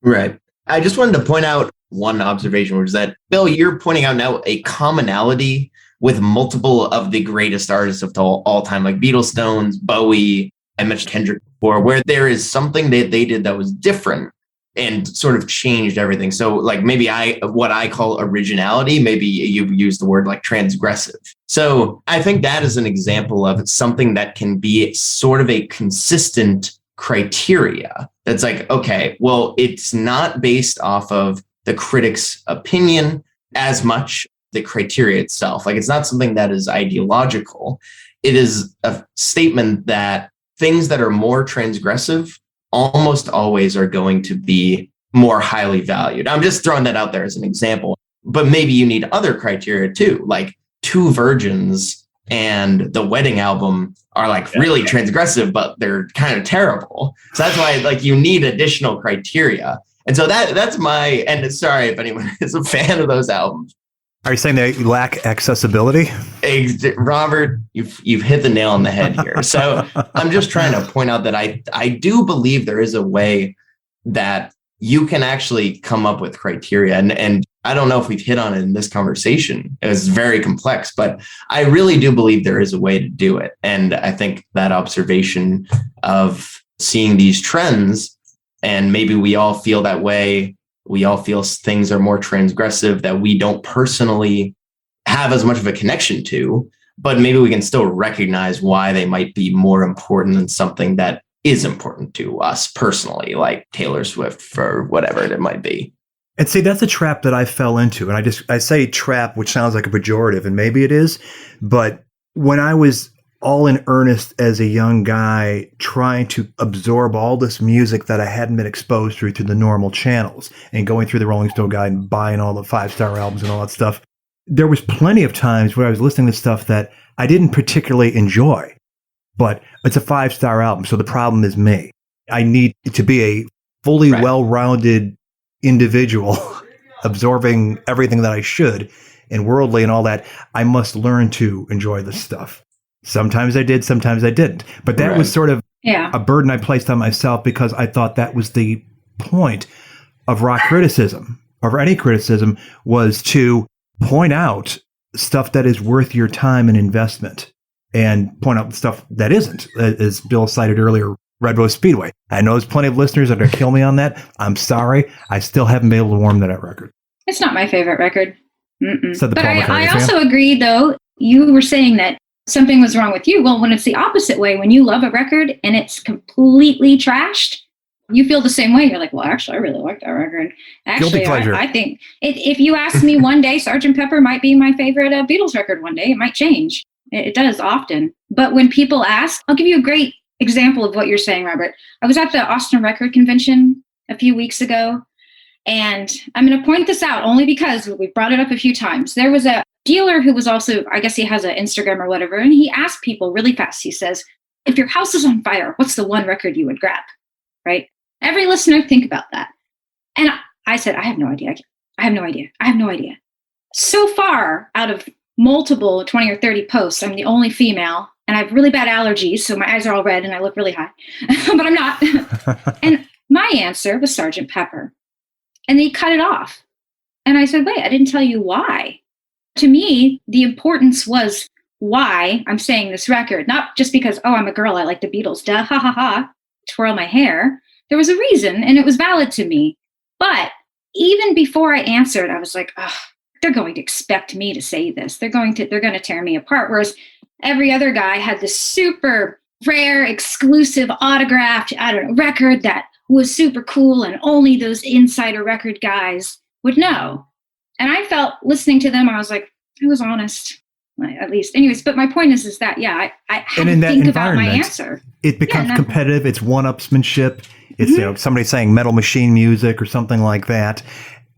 Right. I just wanted to point out one observation, which is that, Bill, you're pointing out now a commonality with multiple of the greatest artists of all time, like Beatles, Stones, Bowie. I mentioned Kendrick before, where there is something that they did that was different and sort of changed everything. So like maybe what I call originality, maybe you've used the word like transgressive. So I think that is an example of something that can be sort of a consistent criteria. That's like, okay, well, it's not based off of the critic's opinion as much the criteria itself. Like it's not something that is ideological. It is a statement that things that are more transgressive almost always are going to be more highly valued. I'm just throwing that out there as an example, but maybe you need other criteria too, like Two Virgins and the Wedding Album are like really transgressive, but they're kind of terrible. So that's why like you need additional criteria. And so that's my, and sorry if anyone is a fan of those albums. Are you saying they lack accessibility? Robert, you've hit the nail on the head here. So I'm just trying to point out that I do believe there is a way that you can actually come up with criteria. And I don't know if we've hit on it in this conversation. It was very complex, but I really do believe there is a way to do it. And I think that observation of seeing these trends, and maybe we all feel that way. We all feel things are more transgressive that we don't personally have as much of a connection to, but maybe we can still recognize why they might be more important than something that is important to us personally, like Taylor Swift or whatever it might be. And see, that's a trap that I fell into. And I say trap, which sounds like a pejorative, and maybe it is. But when I was all in earnest as a young guy trying to absorb all this music that I hadn't been exposed through the normal channels and going through the Rolling Stone guide and buying all the 5-star albums and all that stuff, there was plenty of times where I was listening to stuff that I didn't particularly enjoy, but it's a 5-star album. So the problem is me. I need to be a fully well-rounded individual absorbing everything that I should and worldly and all that. I must learn to enjoy this stuff. Sometimes I did, sometimes I didn't. But that was sort of a burden I placed on myself because I thought that was the point of rock criticism, or any criticism, was to point out stuff that is worth your time and investment and point out the stuff that isn't, as Bill cited earlier, Red Rose Speedway. I know there's plenty of listeners that are going to kill me on that. I'm sorry. I still haven't been able to warm to that record. It's not my favorite record. But I also agree, though, you were saying that something was wrong with you. Well, when it's the opposite way, when you love a record and it's completely trashed, you feel the same way. You're like, well, actually, I really like that record. Actually, I think if you ask me one day, Sgt. Pepper might be my favorite Beatles record one day. It might change. It does often. But when people ask, I'll give you a great example of what you're saying, Robert. I was at the Austin Record Convention a few weeks ago, and I'm going to point this out only because we've brought it up a few times. There was a dealer who was also, I guess he has an Instagram or whatever, and he asked people really fast. He says, if your house is on fire, what's the one record you would grab? Right? Every listener, think about that. And I said, I have no idea. I have no idea. So far, out of multiple 20 or 30 posts, I'm the only female, and I have really bad allergies, so my eyes are all red and I look really high, but I'm not. And my answer was Sgt. Pepper. And they cut it off. And I said, wait, I didn't tell you why. To me, the importance was why I'm saying this record, not just because, oh, I'm a girl, I like the Beatles, duh, ha, ha, ha, twirl my hair. There was a reason, and it was valid to me. But even before I answered, I was like, oh, they're going to expect me to say this. They're going to tear me apart. Whereas every other guy had this super rare, exclusive, autographed, record that was super cool, and only those insider record guys would know. And I felt, listening to them, I was like, I was honest, at least. Anyways, but my point is that, I had to think about my answer. It becomes competitive. It's one-upsmanship. It's, somebody saying Metal Machine music or something like that.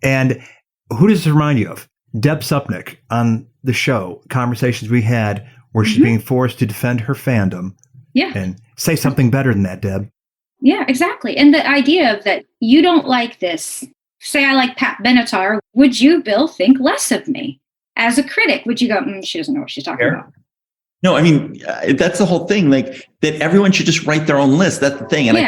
And who does this remind you of? Deb Supnick on the show, conversations we had where she's being forced to defend her fandom. Yeah. And say something better than that, Deb. Yeah, exactly. And the idea of that you don't like this, say I like Pat Benatar, would you, Bill, think less of me? As a critic, would you go, she doesn't know what she's talking about? No, I mean, that's the whole thing, like that everyone should just write their own list. That's the thing. And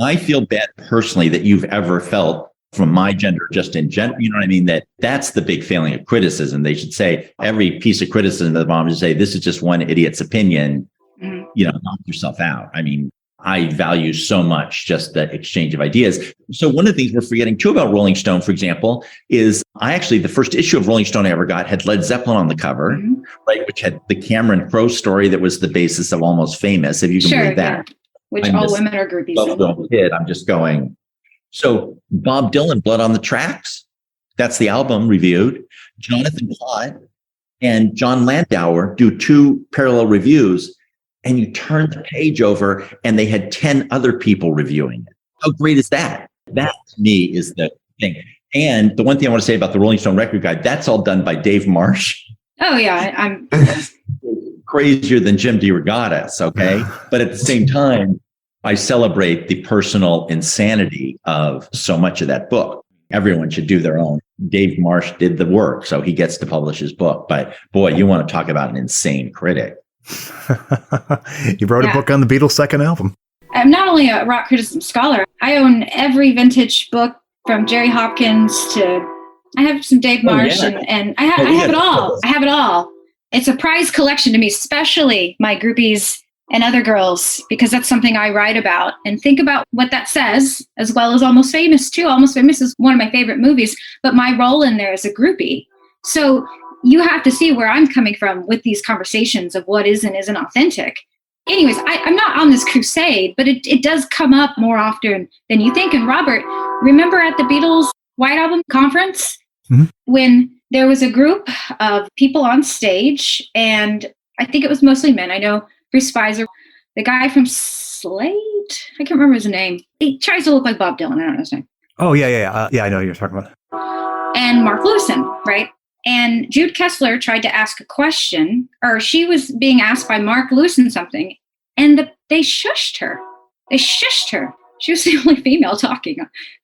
I feel bad personally that you've ever felt from my gender, just in general, you know what I mean? That's the big failing of criticism. They should say every piece of criticism that the bomb should say, this is just one idiot's opinion, knock yourself out. I mean, I value so much just the exchange of ideas. So one of the things we're forgetting too about Rolling Stone, for example, is the first issue of Rolling Stone I ever got had Led Zeppelin on the cover, right? Which had the Cameron Crowe story that was the basis of Almost Famous, if you can believe that. Yeah. Which all women are groupies. I'm just going. So Bob Dylan, Blood on the Tracks, that's the album reviewed. Jonathan Cott and John Landauer do 2 parallel reviews, and you turn the page over and they had 10 other people reviewing it. How great is that? That to me is the thing. And the one thing I want to say about the Rolling Stone Record Guide, that's all done by Dave Marsh. Oh yeah, I'm crazier than Jim DeRogatis, okay? But at the same time, I celebrate the personal insanity of so much of that book. Everyone should do their own. Dave Marsh did the work, so he gets to publish his book. But boy, you want to talk about an insane critic. You wrote a book on the Beatles' second album. I'm not only a rock criticism scholar, I own every vintage book from Jerry Hopkins to I have some Dave Marsh, yeah. and I have it all. I have it all. It's a prized collection to me, especially my groupies and other girls, because that's something I write about. And think about what that says, as well as Almost Famous, too. Almost Famous is one of my favorite movies, but my role in there is a groupie. So you have to see where I'm coming from with these conversations of what is and isn't authentic. Anyways, I'm not on this crusade, but it does come up more often than you think. And Robert, remember at the Beatles White Album conference, when there was a group of people on stage, and I think it was mostly men. I know Bruce Spicer, the guy from Slate, I can't remember his name. He tries to look like Bob Dylan. I don't know his name. Oh, yeah. I know who you're talking about. And Mark Lewison, right? And Jude Kessler tried to ask a question, or she was being asked by Mark Lewison something, and they shushed her. They shushed her. She was the only female talking.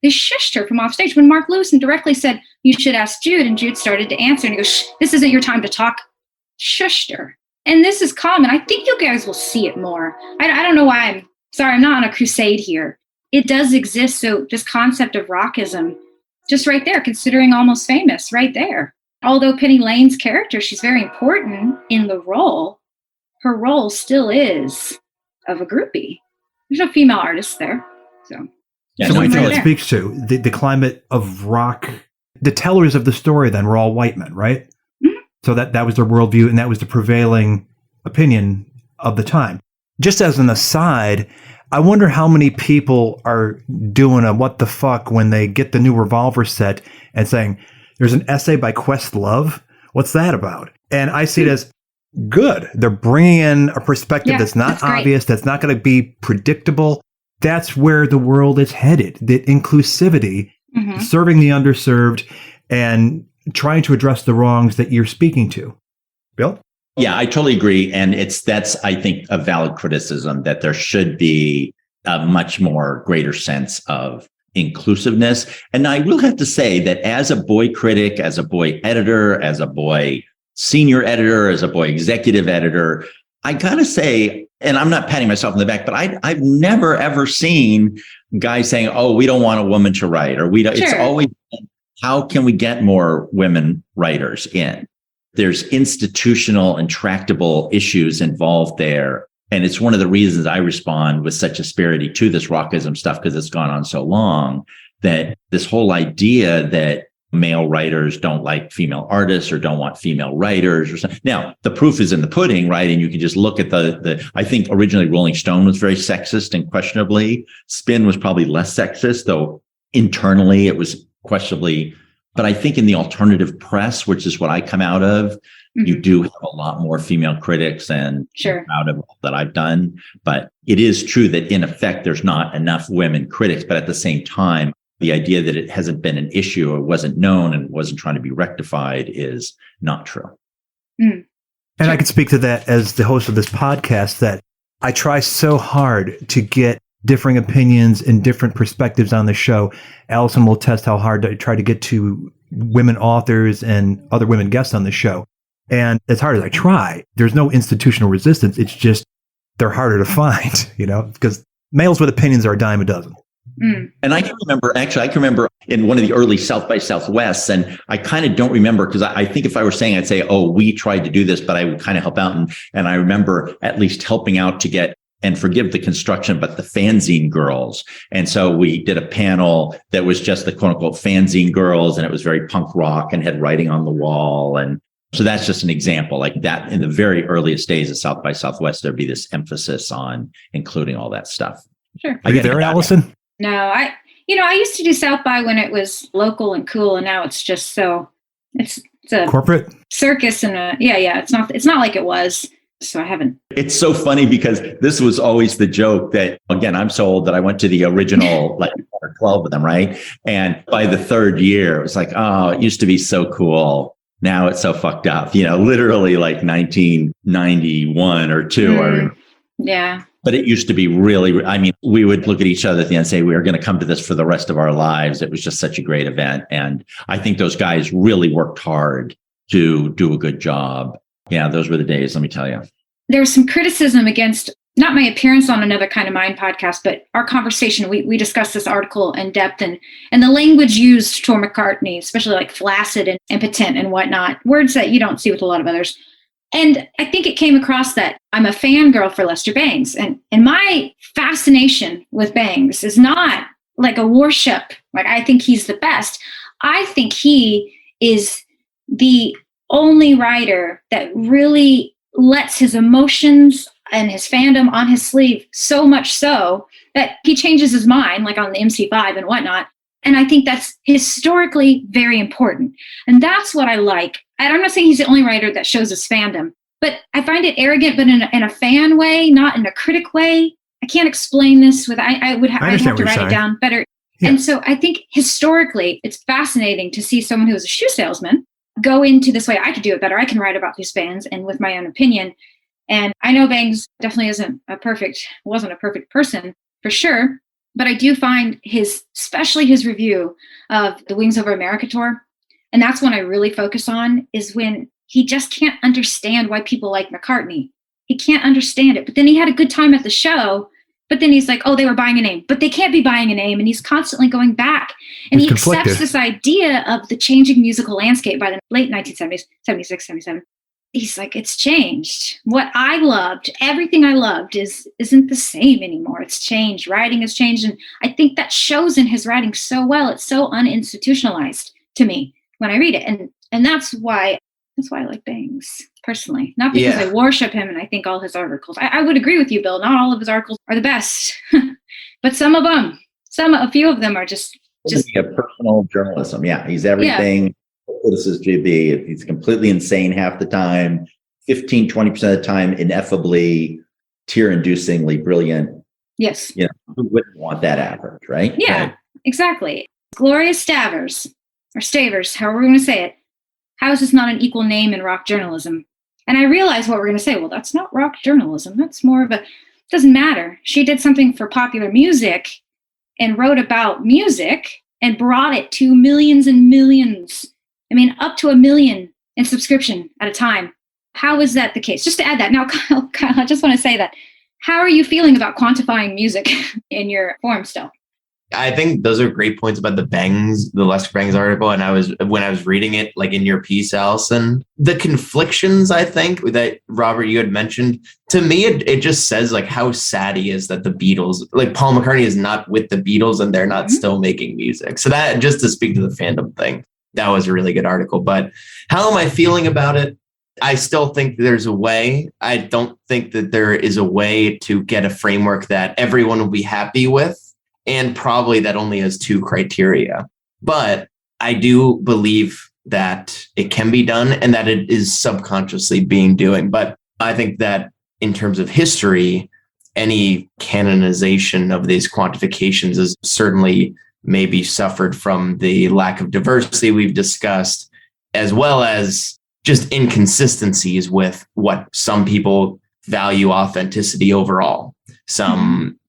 They shushed her from off stage when Mark Lewison directly said, "You should ask Jude." And Jude started to answer, and he goes, "Shh, this isn't your time to talk." Shushed her. And this is common. I think you guys will see it more. I don't know why I'm not on a crusade here. It does exist. So this concept of rockism, just right there, considering Almost Famous, right there. Although Penny Lane's character, she's very important in the role, her role still is of a groupie. There's no female artists there. So what you right it speaks to, the climate of rock, the tellers of the story then were all white men, right? Mm-hmm. So that was their worldview, and that was the prevailing opinion of the time. Just as an aside, I wonder how many people are doing a what the fuck when they get the new Revolver set and saying, there's an essay by Questlove. What's that about? And I see it as good. They're bringing in a perspective that's not obvious, that's not going to be predictable. That's where the world is headed. The inclusivity, serving the underserved, and trying to address the wrongs that you're speaking to. Bill? Yeah, I totally agree. And that's, I think, a valid criticism that there should be a much more greater sense of inclusiveness. And I will have to say that as a boy critic, as a boy editor, as a boy senior editor, as a boy executive editor, I gotta say, and I'm not patting myself on the back, but I've never ever seen guys saying, "Oh, we don't want a woman to write," or "We don't." Sure. It's always, how can we get more women writers in? There's institutional and tractable issues involved there. And it's one of the reasons I respond with such asperity to this rockism stuff, because it's gone on so long, that this whole idea that male writers don't like female artists or don't want female writers or something. Now, the proof is in the pudding, right? And you can just look at I think originally Rolling Stone was very sexist and questionably. Spin was probably less sexist, though internally it was questionably. But I think in the alternative press, which is what I come out of, you do have a lot more female critics, and I'm proud of all that I've done. But it is true that in effect, there's not enough women critics. But at the same time, the idea that it hasn't been an issue or wasn't known and wasn't trying to be rectified is not true. And I can speak to that as the host of this podcast, that I try so hard to get differing opinions and different perspectives on the show. Allison will test how hard I try to get to women authors and other women guests on the show. And as hard as I try, there's no institutional resistance. It's just they're harder to find, because males with opinions are a dime a dozen. And I can remember in one of the early South by Southwest, and I kind of don't remember, because I think if I were saying, I'd say, "Oh, we tried to do this," but I would kind of help out. And I remember at least helping out to get, and forgive the construction, but the fanzine girls. And so we did a panel that was just the quote unquote fanzine girls, and it was very punk rock and had writing on the wall. And so that's just an example like that. In the very earliest days of South by Southwest, there'd be this emphasis on including all that stuff. Sure. Are you there, Allison? No, I used to do South by when it was local and cool, and now it's just it's a corporate circus, and it's not like it was. So I haven't. It's so funny because this was always the joke that, again, I'm so old that I went to the original like 12 of them, right? And by the third year, it was like, oh, it used to be so cool. Now it's so fucked up, literally like 1991 or two. Yeah. But it used to be really, we would look at each other at the end and say, we are going to come to this for the rest of our lives. It was just such a great event. And I think those guys really worked hard to do a good job. Yeah, those were the days, let me tell you. There's some criticism against not my appearance on Another Kind of Mind podcast, but our conversation, we discussed this article in depth, and the language used for McCartney, especially like flaccid and impotent and whatnot, words that you don't see with a lot of others. And I think it came across that I'm a fangirl for Lester Bangs. And my fascination with Bangs is not like a worship. Like, I think he's the best. I think he is the only writer that really lets his emotions and his fandom on his sleeve, so much so that he changes his mind, like on the MC5 and whatnot. And I think that's historically very important. And that's what I like. And I'm not saying he's the only writer that shows his fandom, but I find it arrogant, but in a fan way, not in a critic way. I can't explain this with, I'd have to write it down better. Yeah. And so I think historically, it's fascinating to see someone who was a shoe salesman go into this way. I could do it better. I can write about these bands and with my own opinion. And I know Bangs definitely wasn't a perfect person for sure. But I do find especially his review of the Wings Over America tour, and that's when I really focus on, is when he just can't understand why people like McCartney. He can't understand it. But then he had a good time at the show, but then he's like, oh, they were buying a name, but they can't be buying a name. And he's constantly going back. And he accepts this idea of the changing musical landscape by the late 1970s, 76, 77. He's like, it's changed. What I loved, everything I loved isn't the same anymore. It's changed. Writing has changed. And I think that shows in his writing so well. It's so uninstitutionalized to me when I read it. And that's why I like Bangs personally. Not because I worship him and I think all his articles. I would agree with you, Bill. Not all of his articles are the best. But a few of them are just a personal journalism. Yeah. He's everything. Yeah. This should be. He's completely insane half the time, 15, 20% of the time, ineffably, tear-inducingly brilliant. Yes. You know, who wouldn't want that average, right? Yeah, right. Exactly. Gloria Stavers, or Stavers, however we're going to say it. How is this not an equal name in rock journalism? And I realize what we're going to say. Well, that's not rock journalism. That's more of doesn't matter. She did something for popular music and wrote about music and brought it to millions and millions. I mean, up to 1 million in subscription at a time. How is that the case? Just to add that. Now, Kyle, I just want to say that. How are you feeling about quantifying music in your forum still? I think those are great points about the Lester Bangs article. And when I was reading it, like in your piece, Allison, the conflictions, I think, that Robert, you had mentioned, to me, it just says like how sad he is that the Beatles, like Paul McCartney is not with the Beatles and they're not still making music. So that, just to speak to the fandom thing, that was a really good article. But how am I feeling about it? I still think there's a way. I don't think that there is a way to get a framework that everyone will be happy with. And probably that only has 2 criteria. But I do believe that it can be done and that it is subconsciously being doing. But I think that in terms of history, any canonization of these quantifications is certainly maybe suffered from the lack of diversity we've discussed, as well as just inconsistencies with what some people value authenticity overall.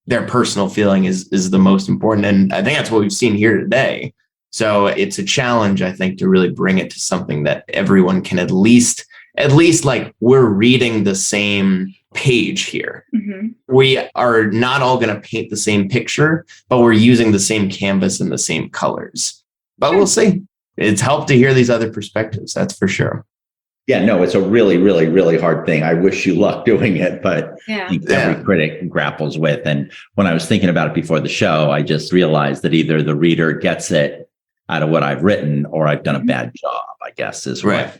Their personal feeling is the most important. And I think that's what we've seen here today. So it's a challenge, I think, to really bring it to something that everyone can at least like we're reading the same page here. Mm-hmm. We are not all going to paint the same picture, but we're using the same canvas and the same colors. But we'll see. It's helped to hear these other perspectives. That's for sure. Yeah, no, it's a really, really, really hard thing. I wish you luck doing it, but every critic grapples with. And when I was thinking about it before the show, I just realized that either the reader gets it out of what I've written or I've done a bad job, I guess, is what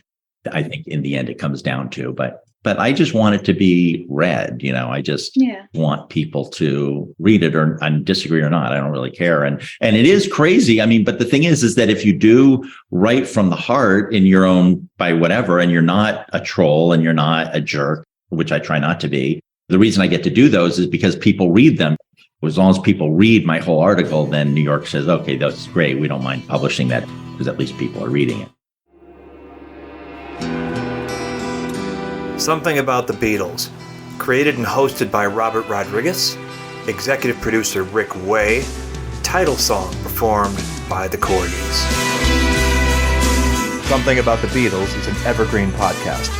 I think in the end it comes down to. But I just want it to be read. You know, I just want people to read it and disagree or not. I don't really care. And it is crazy. I mean, but the thing is that if you do write from the heart in your own by whatever, and you're not a troll and you're not a jerk, which I try not to be, the reason I get to do those is because people read them. As long as people read my whole article, then New York says, okay, that's great. We don't mind publishing that because at least people are reading it. Something About the Beatles, created and hosted by Robert Rodriguez, executive producer Rick Way, title song performed by the Corgis. Something About the Beatles is an evergreen podcast.